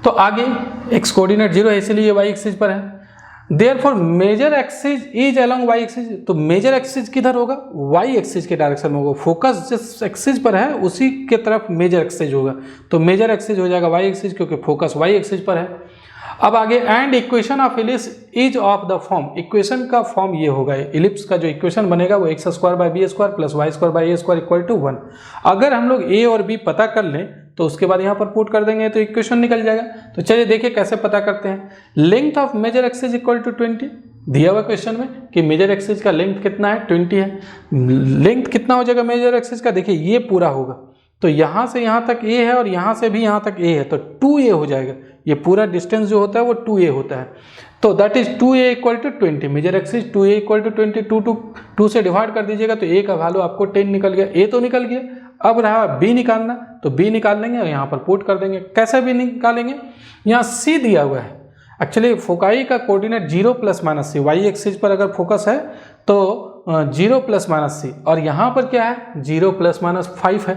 तो आगे एक्स कोऑर्डिनेट 0 है इसलिए वाई एक्सिस पर है। Therefore major axis is along y axis, तो मेजर एक्सिस किधर होगा, वाई एक्सिस के डायरेक्शन में होगा। फोकस जिस एक्सिस पर है उसी के तरफ मेजर एक्सिस होगा, तो मेजर एक्सिस हो जाएगा वाई एक्सिस, क्योंकि फोकस वाई एक्सिस पर है। अब आगे, and equation of ellipse is of the form, equation का फॉर्म ये होगा, इलिप्स का जो इक्वेशन बनेगा वो x square by B square plus Y square by A square equal to 1। अगर हम लोग ए और बी पता कर लें तो उसके बाद यहाँ पर पुट कर देंगे तो इक्वेशन निकल जाएगा। तो चलिए देखिए कैसे पता करते हैं। Length of major axis equal to 20 दिया हुआ क्वेश्चन में कि मेजर एक्सिस का लेंथ कितना है, 20 है। लेंथ कितना हो जाएगा मेजर एक्सिस का, देखिए ये पूरा होगा, तो यहाँ से यहाँ तक ए है और यहाँ से भी यहाँ तक ए है, तो 2a हो जाएगा। ये पूरा डिस्टेंस जो होता है वो 2a होता है, तो that is 2a equal to 20। Major axis 2a equal to 20, 2 से डिवाइड कर दीजिएगा तो a का वैल्यू आपको 10 निकल गया, a तो निकल गया। अब रहा b निकालना, तो b निकाल लेंगे और यहाँ पर पुट कर देंगे। कैसे b निकालेंगे, यहाँ c दिया हुआ है। एक्चुअली फोकाई का कोऑर्डिनेट 0 ± c, वाई एक्सिस पर अगर फोकस है तो 0 ± c, और यहाँ पर क्या है 0 ± 5 है।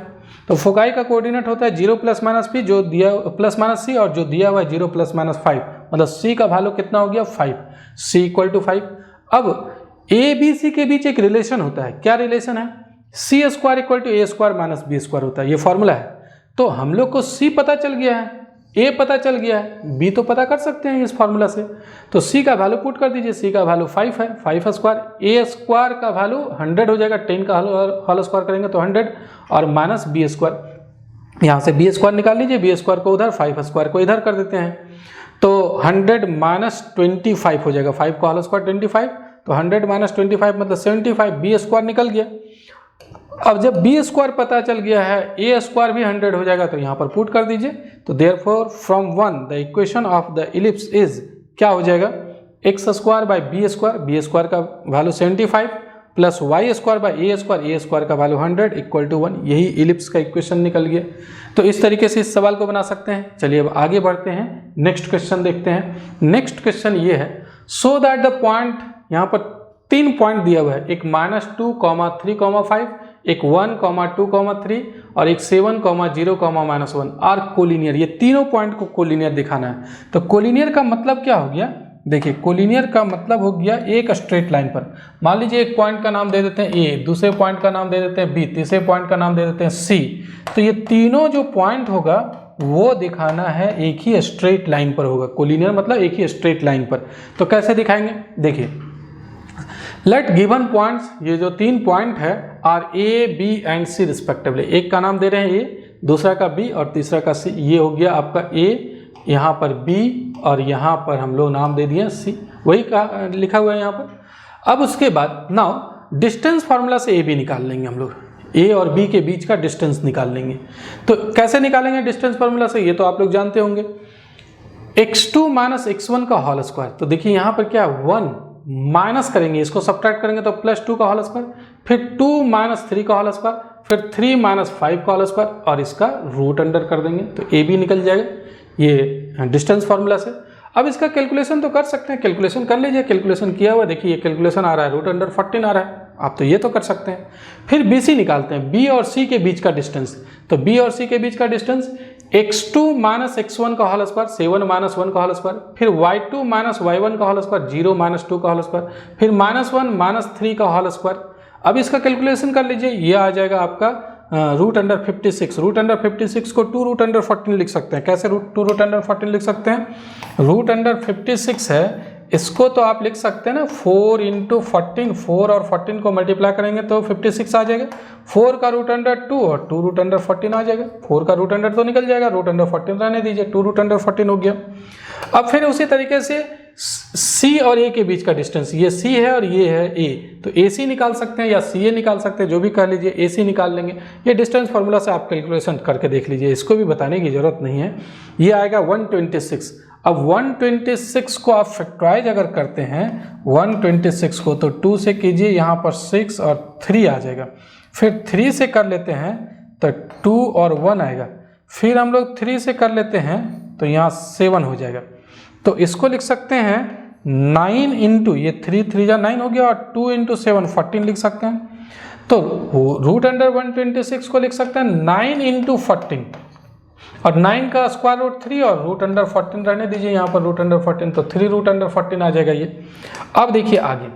तो फोकाई का कोऑर्डिनेट होता है 0 ± p जो दिया ±c, और जो दिया हुआ है 0 ± 5, मतलब c का वैल्यू कितना हो गया 5, c इक्वल टू 5। अब a b c के बीच एक रिलेशन होता है, क्या रिलेशन है, C square equal to A square minus B square होता है, ये फॉर्मूला है। तो हम लोग को c पता चल गया है, a पता चल गया है, b तो पता कर सकते हैं इस फॉर्मूला से। तो c का वैल्यू पुट कर दीजिए, c का वैल्यू 5 है, 5 स्क्वायर, a स्क्वायर का वैल्यू 100 हो जाएगा, 10 का होल स्क्वायर करेंगे तो 100, और माइनस बी स्क्वायर, यहाँ से बी स्क्वायर निकाल लीजिए, बी स्क्वायर को उधर 5 स्क्वायर को इधर कर देते हैं, तो 100 माइनस 25 हो जाएगा, 5 का होल स्क्वायर 25, तो 100 माइनस 25 मतलब 75, बी स्क्वायर निकल गया। अब जब बी स्क्वायर पता चल गया है, ए स्क्वायर भी 100 हो जाएगा, तो यहाँ पर पुट कर दीजिए। तो therefore from 1 the equation of the ellipse is क्या हो जाएगा, X square by B square का value 75 plus Y square by A square का वैल्यू 100 इक्वल टू 1। यही इलिप्स का इक्वेशन निकल गया। तो इस तरीके से इस सवाल को बना सकते हैं। चलिए अब आगे बढ़ते हैं, नेक्स्ट क्वेश्चन देखते हैं। नेक्स्ट क्वेश्चन ये है, सो दैट द पॉइंट, यहाँ पर 3 पॉइंट दिया हुआ है, एक -2, 3, 5, एक 1, 2, 3 और एक 7, 0, -1 आर कोलिनियर। ये तीनों पॉइंट को कोलिनियर दिखाना है। तो कोलिनियर का मतलब क्या हो गया, देखिए कोलिनियर का मतलब हो गया एक स्ट्रेट लाइन पर, मान लीजिए एक पॉइंट का नाम दे देते हैं ए, दूसरे पॉइंट का नाम दे देते हैं बी, तीसरे पॉइंट का नाम दे देते हैं सी। तो ये तीनों जो पॉइंट होगा वो दिखाना है एक ही स्ट्रेट लाइन पर होगा। कोलिनियर मतलब एक ही स्ट्रेट लाइन पर। तो कैसे दिखाएंगे, देखिए लेट गिवन पॉइंट्स, ये जो 3 पॉइंट है are a b and c respectively, एक का नाम दे रहे हैं ए, दूसरा का बी और तीसरा का सी। ये हो गया आपका ए, यहाँ पर बी और यहाँ पर हम लोग नाम दे दिए सी, वही का लिखा हुआ है यहाँ पर। अब उसके बाद नाउ डिस्टेंस फार्मूला से ए बी निकाल लेंगे हम लोग। ए और बी के बीच का डिस्टेंस निकाल लेंगे। तो कैसे निकालेंगे डिस्टेंस फार्मूला से, ये तो आप लोग जानते होंगे। x2 माइनस x1 का होल स्क्वायर, तो देखिए यहाँ पर क्या 1 माइनस करेंगे, इसको सब्ट्रैक्ट करेंगे तो +2 का होल स्क्वायर, फिर 2 माइनस 3 का होल स्क्वायर, फिर 3 माइनस 5 का होल स्क्वायर और इसका रूट अंडर कर देंगे तो ए बी निकल जाएगा ये डिस्टेंस फार्मूला से। अब इसका कैलकुलेशन तो कर सकते हैं, कैलकुलेशन कर लीजिए, कैलकुलेशन किया हुआ देखिए, ये कैलकुलेशन आ रहा है √14 आ रहा है, आप तो ये तो कर सकते हैं। फिर BC निकालते हैं, B और C के बीच का डिस्टेंस, तो B और C के बीच का डिस्टेंस x2 माइनस x1 का होल स्क्वायर 7 माइनस 1 का होल स्क्वायर, फिर y2 माइनस y1 का होल स्क्वायर 0 माइनस 2 का होल स्क्वायर, फिर -1 माइनस 3 का होल स्क्वायर। अब इसका कैलकुलेशन कर लीजिए, ये आ जाएगा आपका √56। √56 को 2√14 लिख सकते हैं। कैसे 2√14 लिख सकते हैं, √56 है, इसको तो आप लिख सकते हैं ना 4 × 14, 4 और 14 को मल्टीप्लाई करेंगे तो 56 आ जाएगा। 4 का √2 और 2√14 आ जाएगा। 4 का √अंडर तो निकल जाएगा, √14 रहने दीजिए, 2√14 हो गया। अब फिर उसी तरीके से C और A के बीच का डिस्टेंस, ये C है और ये है A, तो AC निकाल सकते हैं या CA निकाल सकते हैं, जो भी कर लीजिए, AC निकाल लेंगे। ये डिस्टेंस फार्मूला से आप कैलकुलेशन करके देख लीजिए, इसको भी बताने की जरूरत नहीं है। ये आएगा 126। अब 126 को आप फैक्टराइज अगर करते हैं 126 को, तो 2 से कीजिए, यहाँ पर 6 और 3 आ जाएगा, फिर 3 से कर लेते हैं तो 2 और 1 आएगा, फिर हम लोग 3 से कर लेते हैं तो यहाँ 7 हो जाएगा। तो इसको लिख सकते हैं 9 × ये 3 3 जा 9 हो गया और 2 × 7 14 लिख सकते हैं। तो √126 को लिख सकते हैं 9 × 14 और 9 का स्क्वायर रूट 3 और √14 रहने दीजिए यहाँ पर √14, तो 3 √14 आ जाएगा ये। अब देखिए आगे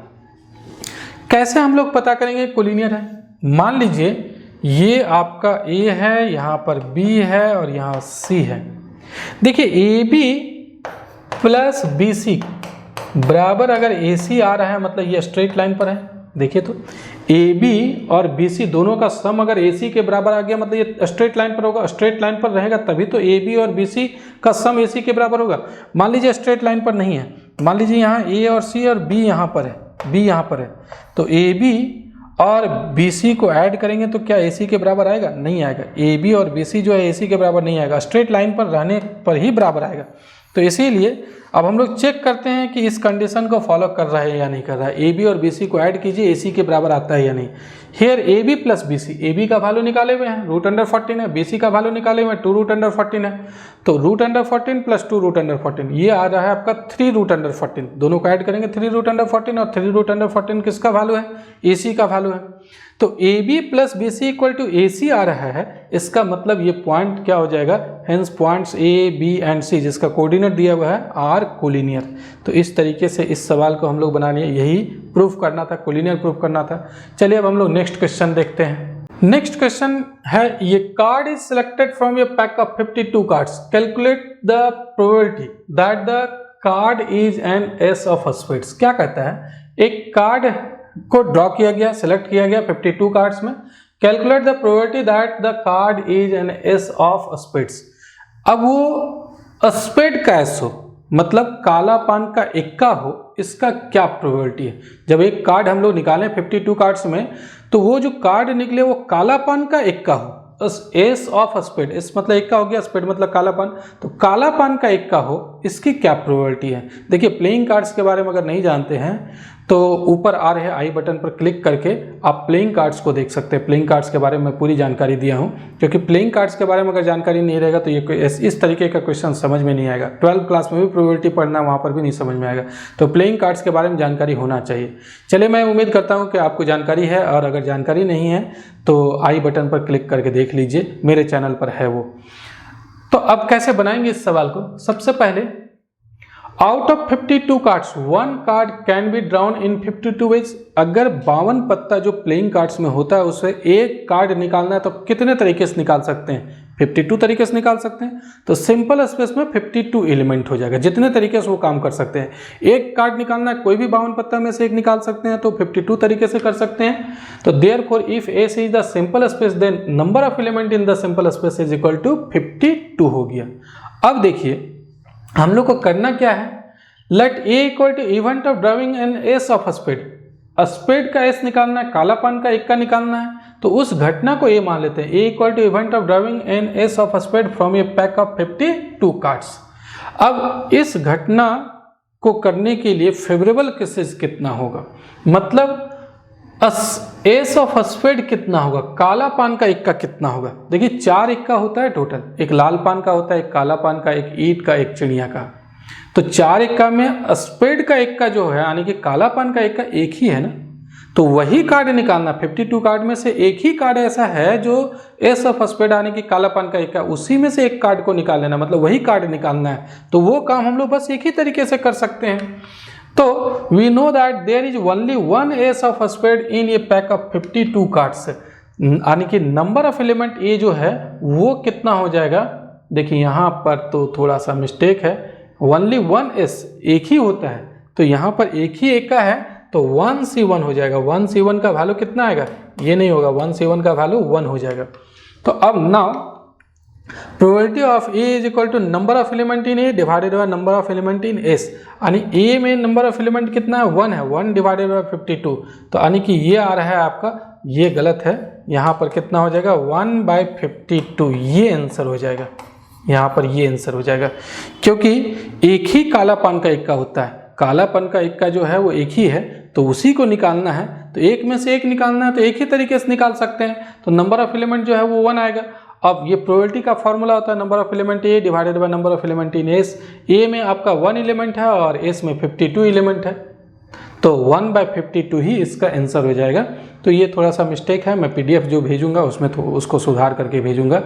कैसे हम लोग पता करेंगे कोलिनियर है। मान लीजिए ये आपका A है, यहाँ पर B है और यहाँ C है। देखिए AB प्लस BC बराबर अगर AC आ रहा है, मतलब ये स्ट्रेट लाइन पर है, देखिए तो AB और BC दोनों का सम अगर AC के बराबर आ गया, मतलब ये स्ट्रेट लाइन पर होगा, स्ट्रेट लाइन पर रहेगा तभी तो AB और BC का सम AC के बराबर होगा। मान लीजिए स्ट्रेट लाइन पर नहीं है, मान लीजिए यहाँ A और C और B यहाँ पर है, B यहाँ पर है, तो AB और BC को ऐड करेंगे तो क्या AC के बराबर आएगा? नहीं आएगा। AB और BC जो है AC के बराबर नहीं आएगा, स्ट्रेट लाइन पर रहने पर ही बराबर आएगा। तो इसीलिए अब हम लोग चेक करते हैं कि इस कंडीशन को फॉलो कर रहा है या नहीं कर रहा है। AB और BC को ऐड कीजिए, AC के बराबर आता है या नहीं। Here AB plus BC, AB का वैल्यू निकाले हुए हैं √14 है, BC का वैल्यू निकाले हुए हैं 2√14 है, तो √14 प्लस 2√14 ये आ रहा है आपका 3√14। दोनों को ऐड करेंगे 3√14 और 3√14 किसका वैल्यू है? AC का वैल्यू है। तो AB plus BC equal to AC आ रहा है, इसका मतलब ये पॉइंट क्या हो जाएगा, hence points A, B and C जिसका कोऑर्डिनेट दिया हुआ है आर कोलिनियर। तो इस तरीके से इस सवाल को हम लोग बना लिए, यही प्रूफ करना था, कोलिनियर प्रूफ करना था। चलिए अब हम लोग नेक्स्ट क्वेश्चन देखते हैं। नेक्स्ट क्वेश्चन है, ये card is selected from your pack of 52 cards, calculate the probability that the card is an ace of spades. क्या कहता है, एक कार्ड को ड्रॉ किया गया, सिलेक्ट किया गया 52 कार्ड्स में, calculate the probability that the card is an ace of spades. अब वो स्पेड का एस हो, मतलब काला पान का इक्का हो, इसका क्या प्रोबेबिलिटी है। जब एक कार्ड हम लोग निकालें 52 कार्ड्स में, तो वो जो कार्ड निकले वो काला पान का इक्का हो, एस ऑफ स्पेड, इस मतलब इक्का हो गया, स्पेड मतलब काला पान, तो काला पान का इक्का हो, इसकी क्या प्रोबेबिलिटी है। देखिए प्लेइंग कार्ड्स के बारे में अगर नहीं जानते हैं तो ऊपर आ रहे आई बटन पर क्लिक करके आप प्लेइंग कार्ड्स को देख सकते हैं। प्लेइंग कार्ड्स के बारे में पूरी जानकारी दिया हूं, क्योंकि प्लेइंग कार्ड्स के बारे में अगर जानकारी नहीं रहेगा तो ये इस तरीके का क्वेश्चन समझ में नहीं आएगा। 12th क्लास में भी प्रोबेबिलिटी पढ़ना, वहां पर भी नहीं समझ में आएगा। तो प्लेइंग कार्ड्स के बारे में जानकारी होना चाहिए। चलिए मैं उम्मीद करता हूँ कि आपको जानकारी है, और अगर जानकारी नहीं है तो आई बटन पर क्लिक करके देख लीजिए, मेरे चैनल पर है वो। तो अब कैसे बनाएंगे इस सवाल को, सबसे पहले out of 52 cards 1 card can be drawn in 52 ways. अगर 52 पत्ता जो प्लेइंग कार्ड्स में होता है उससे एक कार्ड निकालना है तो कितने तरीके से निकाल सकते हैं, 52 तरीके से निकाल सकते हैं। तो सिंपल स्पेस में 52 एलिमेंट हो जाएगा, जितने तरीके से वो काम कर सकते हैं। एक कार्ड निकालना है, कोई भी 52 पत्ता में से एक निकाल सकते हैं, तो 52 तरीके से कर सकते हैं। तो therefore if s is the sample space then number of element in the sample space is equal to 52 हो गया। अब देखिए हम लोग को करना क्या है, let a equal to event of driving an ace of spade. Spade का एस निकालना है, कालापन का एक का निकालना है, तो उस घटना को ए मान लेते हैं। A equal to event of driving an ace of spread from a pack of 52 cards. अब इस घटना को करने के लिए फेवरेबल केसेस कितना होगा, मतलब एस ऑफ स्प्रेड कितना होगा, काला पान का इक्का कितना होगा। देखिए 4 इक्का होता है टोटल, एक लाल पान का होता है, एक काला पान का, एक ईंट का, एक चिड़िया का। तो 4 इक्का में स्प्रेड का इक्का जो है यानी कि काला पान का इक्का एक ही है ना, तो वही कार्ड निकालना। 52 कार्ड में से एक ही कार्ड ऐसा है जो एस ऑफ स्प्रेड यानी कि काला पान का इक्का, उसी में से एक कार्ड को निकाल लेना, मतलब वही कार्ड निकालना है। तो वो काम हम लोग बस एक ही तरीके से कर सकते हैं। तो we know that there is only one ace of spade in a pack of 52 cards, यानी कि नंबर ऑफ एलिमेंट ए जो है वो कितना हो जाएगा। देखिए यहाँ पर तो थोड़ा सा मिस्टेक है, ओनली वन एस एक ही होता है, तो यहाँ पर एक ही एक का है, तो 1C1 हो जाएगा। 1C1 का वैल्यू कितना आएगा, ये नहीं होगा, 1C1 का वैल्यू 1 हो जाएगा। तो अब now probability of a is equal to number of element in a divided by number of element in s, यानी ए में नंबर ऑफ एलिमेंट कितना है, 1 है, 1 डिवाइडेड बाय 52, तो यानी कि ये आ रहा है आपका, ये गलत है, यहाँ पर कितना हो जाएगा 1/52, ये आंसर हो जाएगा, यहाँ पर ये आंसर हो जाएगा, क्योंकि एक ही कालापन का इक्का होता है, कालापन का इक्का जो है वो एक ही है, तो उसी को निकालना है, तो एक में से एक निकालना है, तो एक ही तरीके से निकाल सकते हैं, तो नंबर ऑफ एलिमेंट जो है वो 1 आएगा। अब ये प्रोबेबिलिटी का फॉर्मूला होता है number of element A divided by number of element in S. A में आपका 1 एलिमेंट है और एस में 52 एलिमेंट है, तो 1/52 ही इसका आंसर हो जाएगा। तो ये थोड़ा सा मिस्टेक है, मैं PDF जो भेजूंगा उसमें तो उसको सुधार करके भेजूंगा।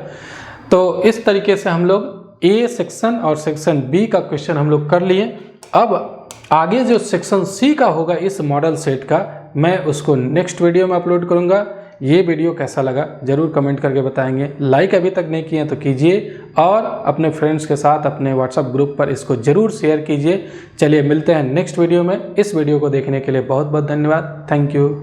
तो इस तरीके से हम लोग ए सेक्शन और सेक्शन बी का क्वेश्चन हम लोग कर लिए। अब आगे जो सेक्शन सी का होगा इस मॉडल सेट का, मैं उसको नेक्स्ट वीडियो में अपलोड करूंगा। ये वीडियो कैसा लगा जरूर कमेंट करके बताएंगे। लाइक अभी तक नहीं किए तो कीजिए और अपने फ्रेंड्स के साथ अपने व्हाट्सएप ग्रुप पर इसको जरूर शेयर कीजिए। चलिए मिलते हैं नेक्स्ट वीडियो में। इस वीडियो को देखने के लिए बहुत बहुत धन्यवाद। Thank you.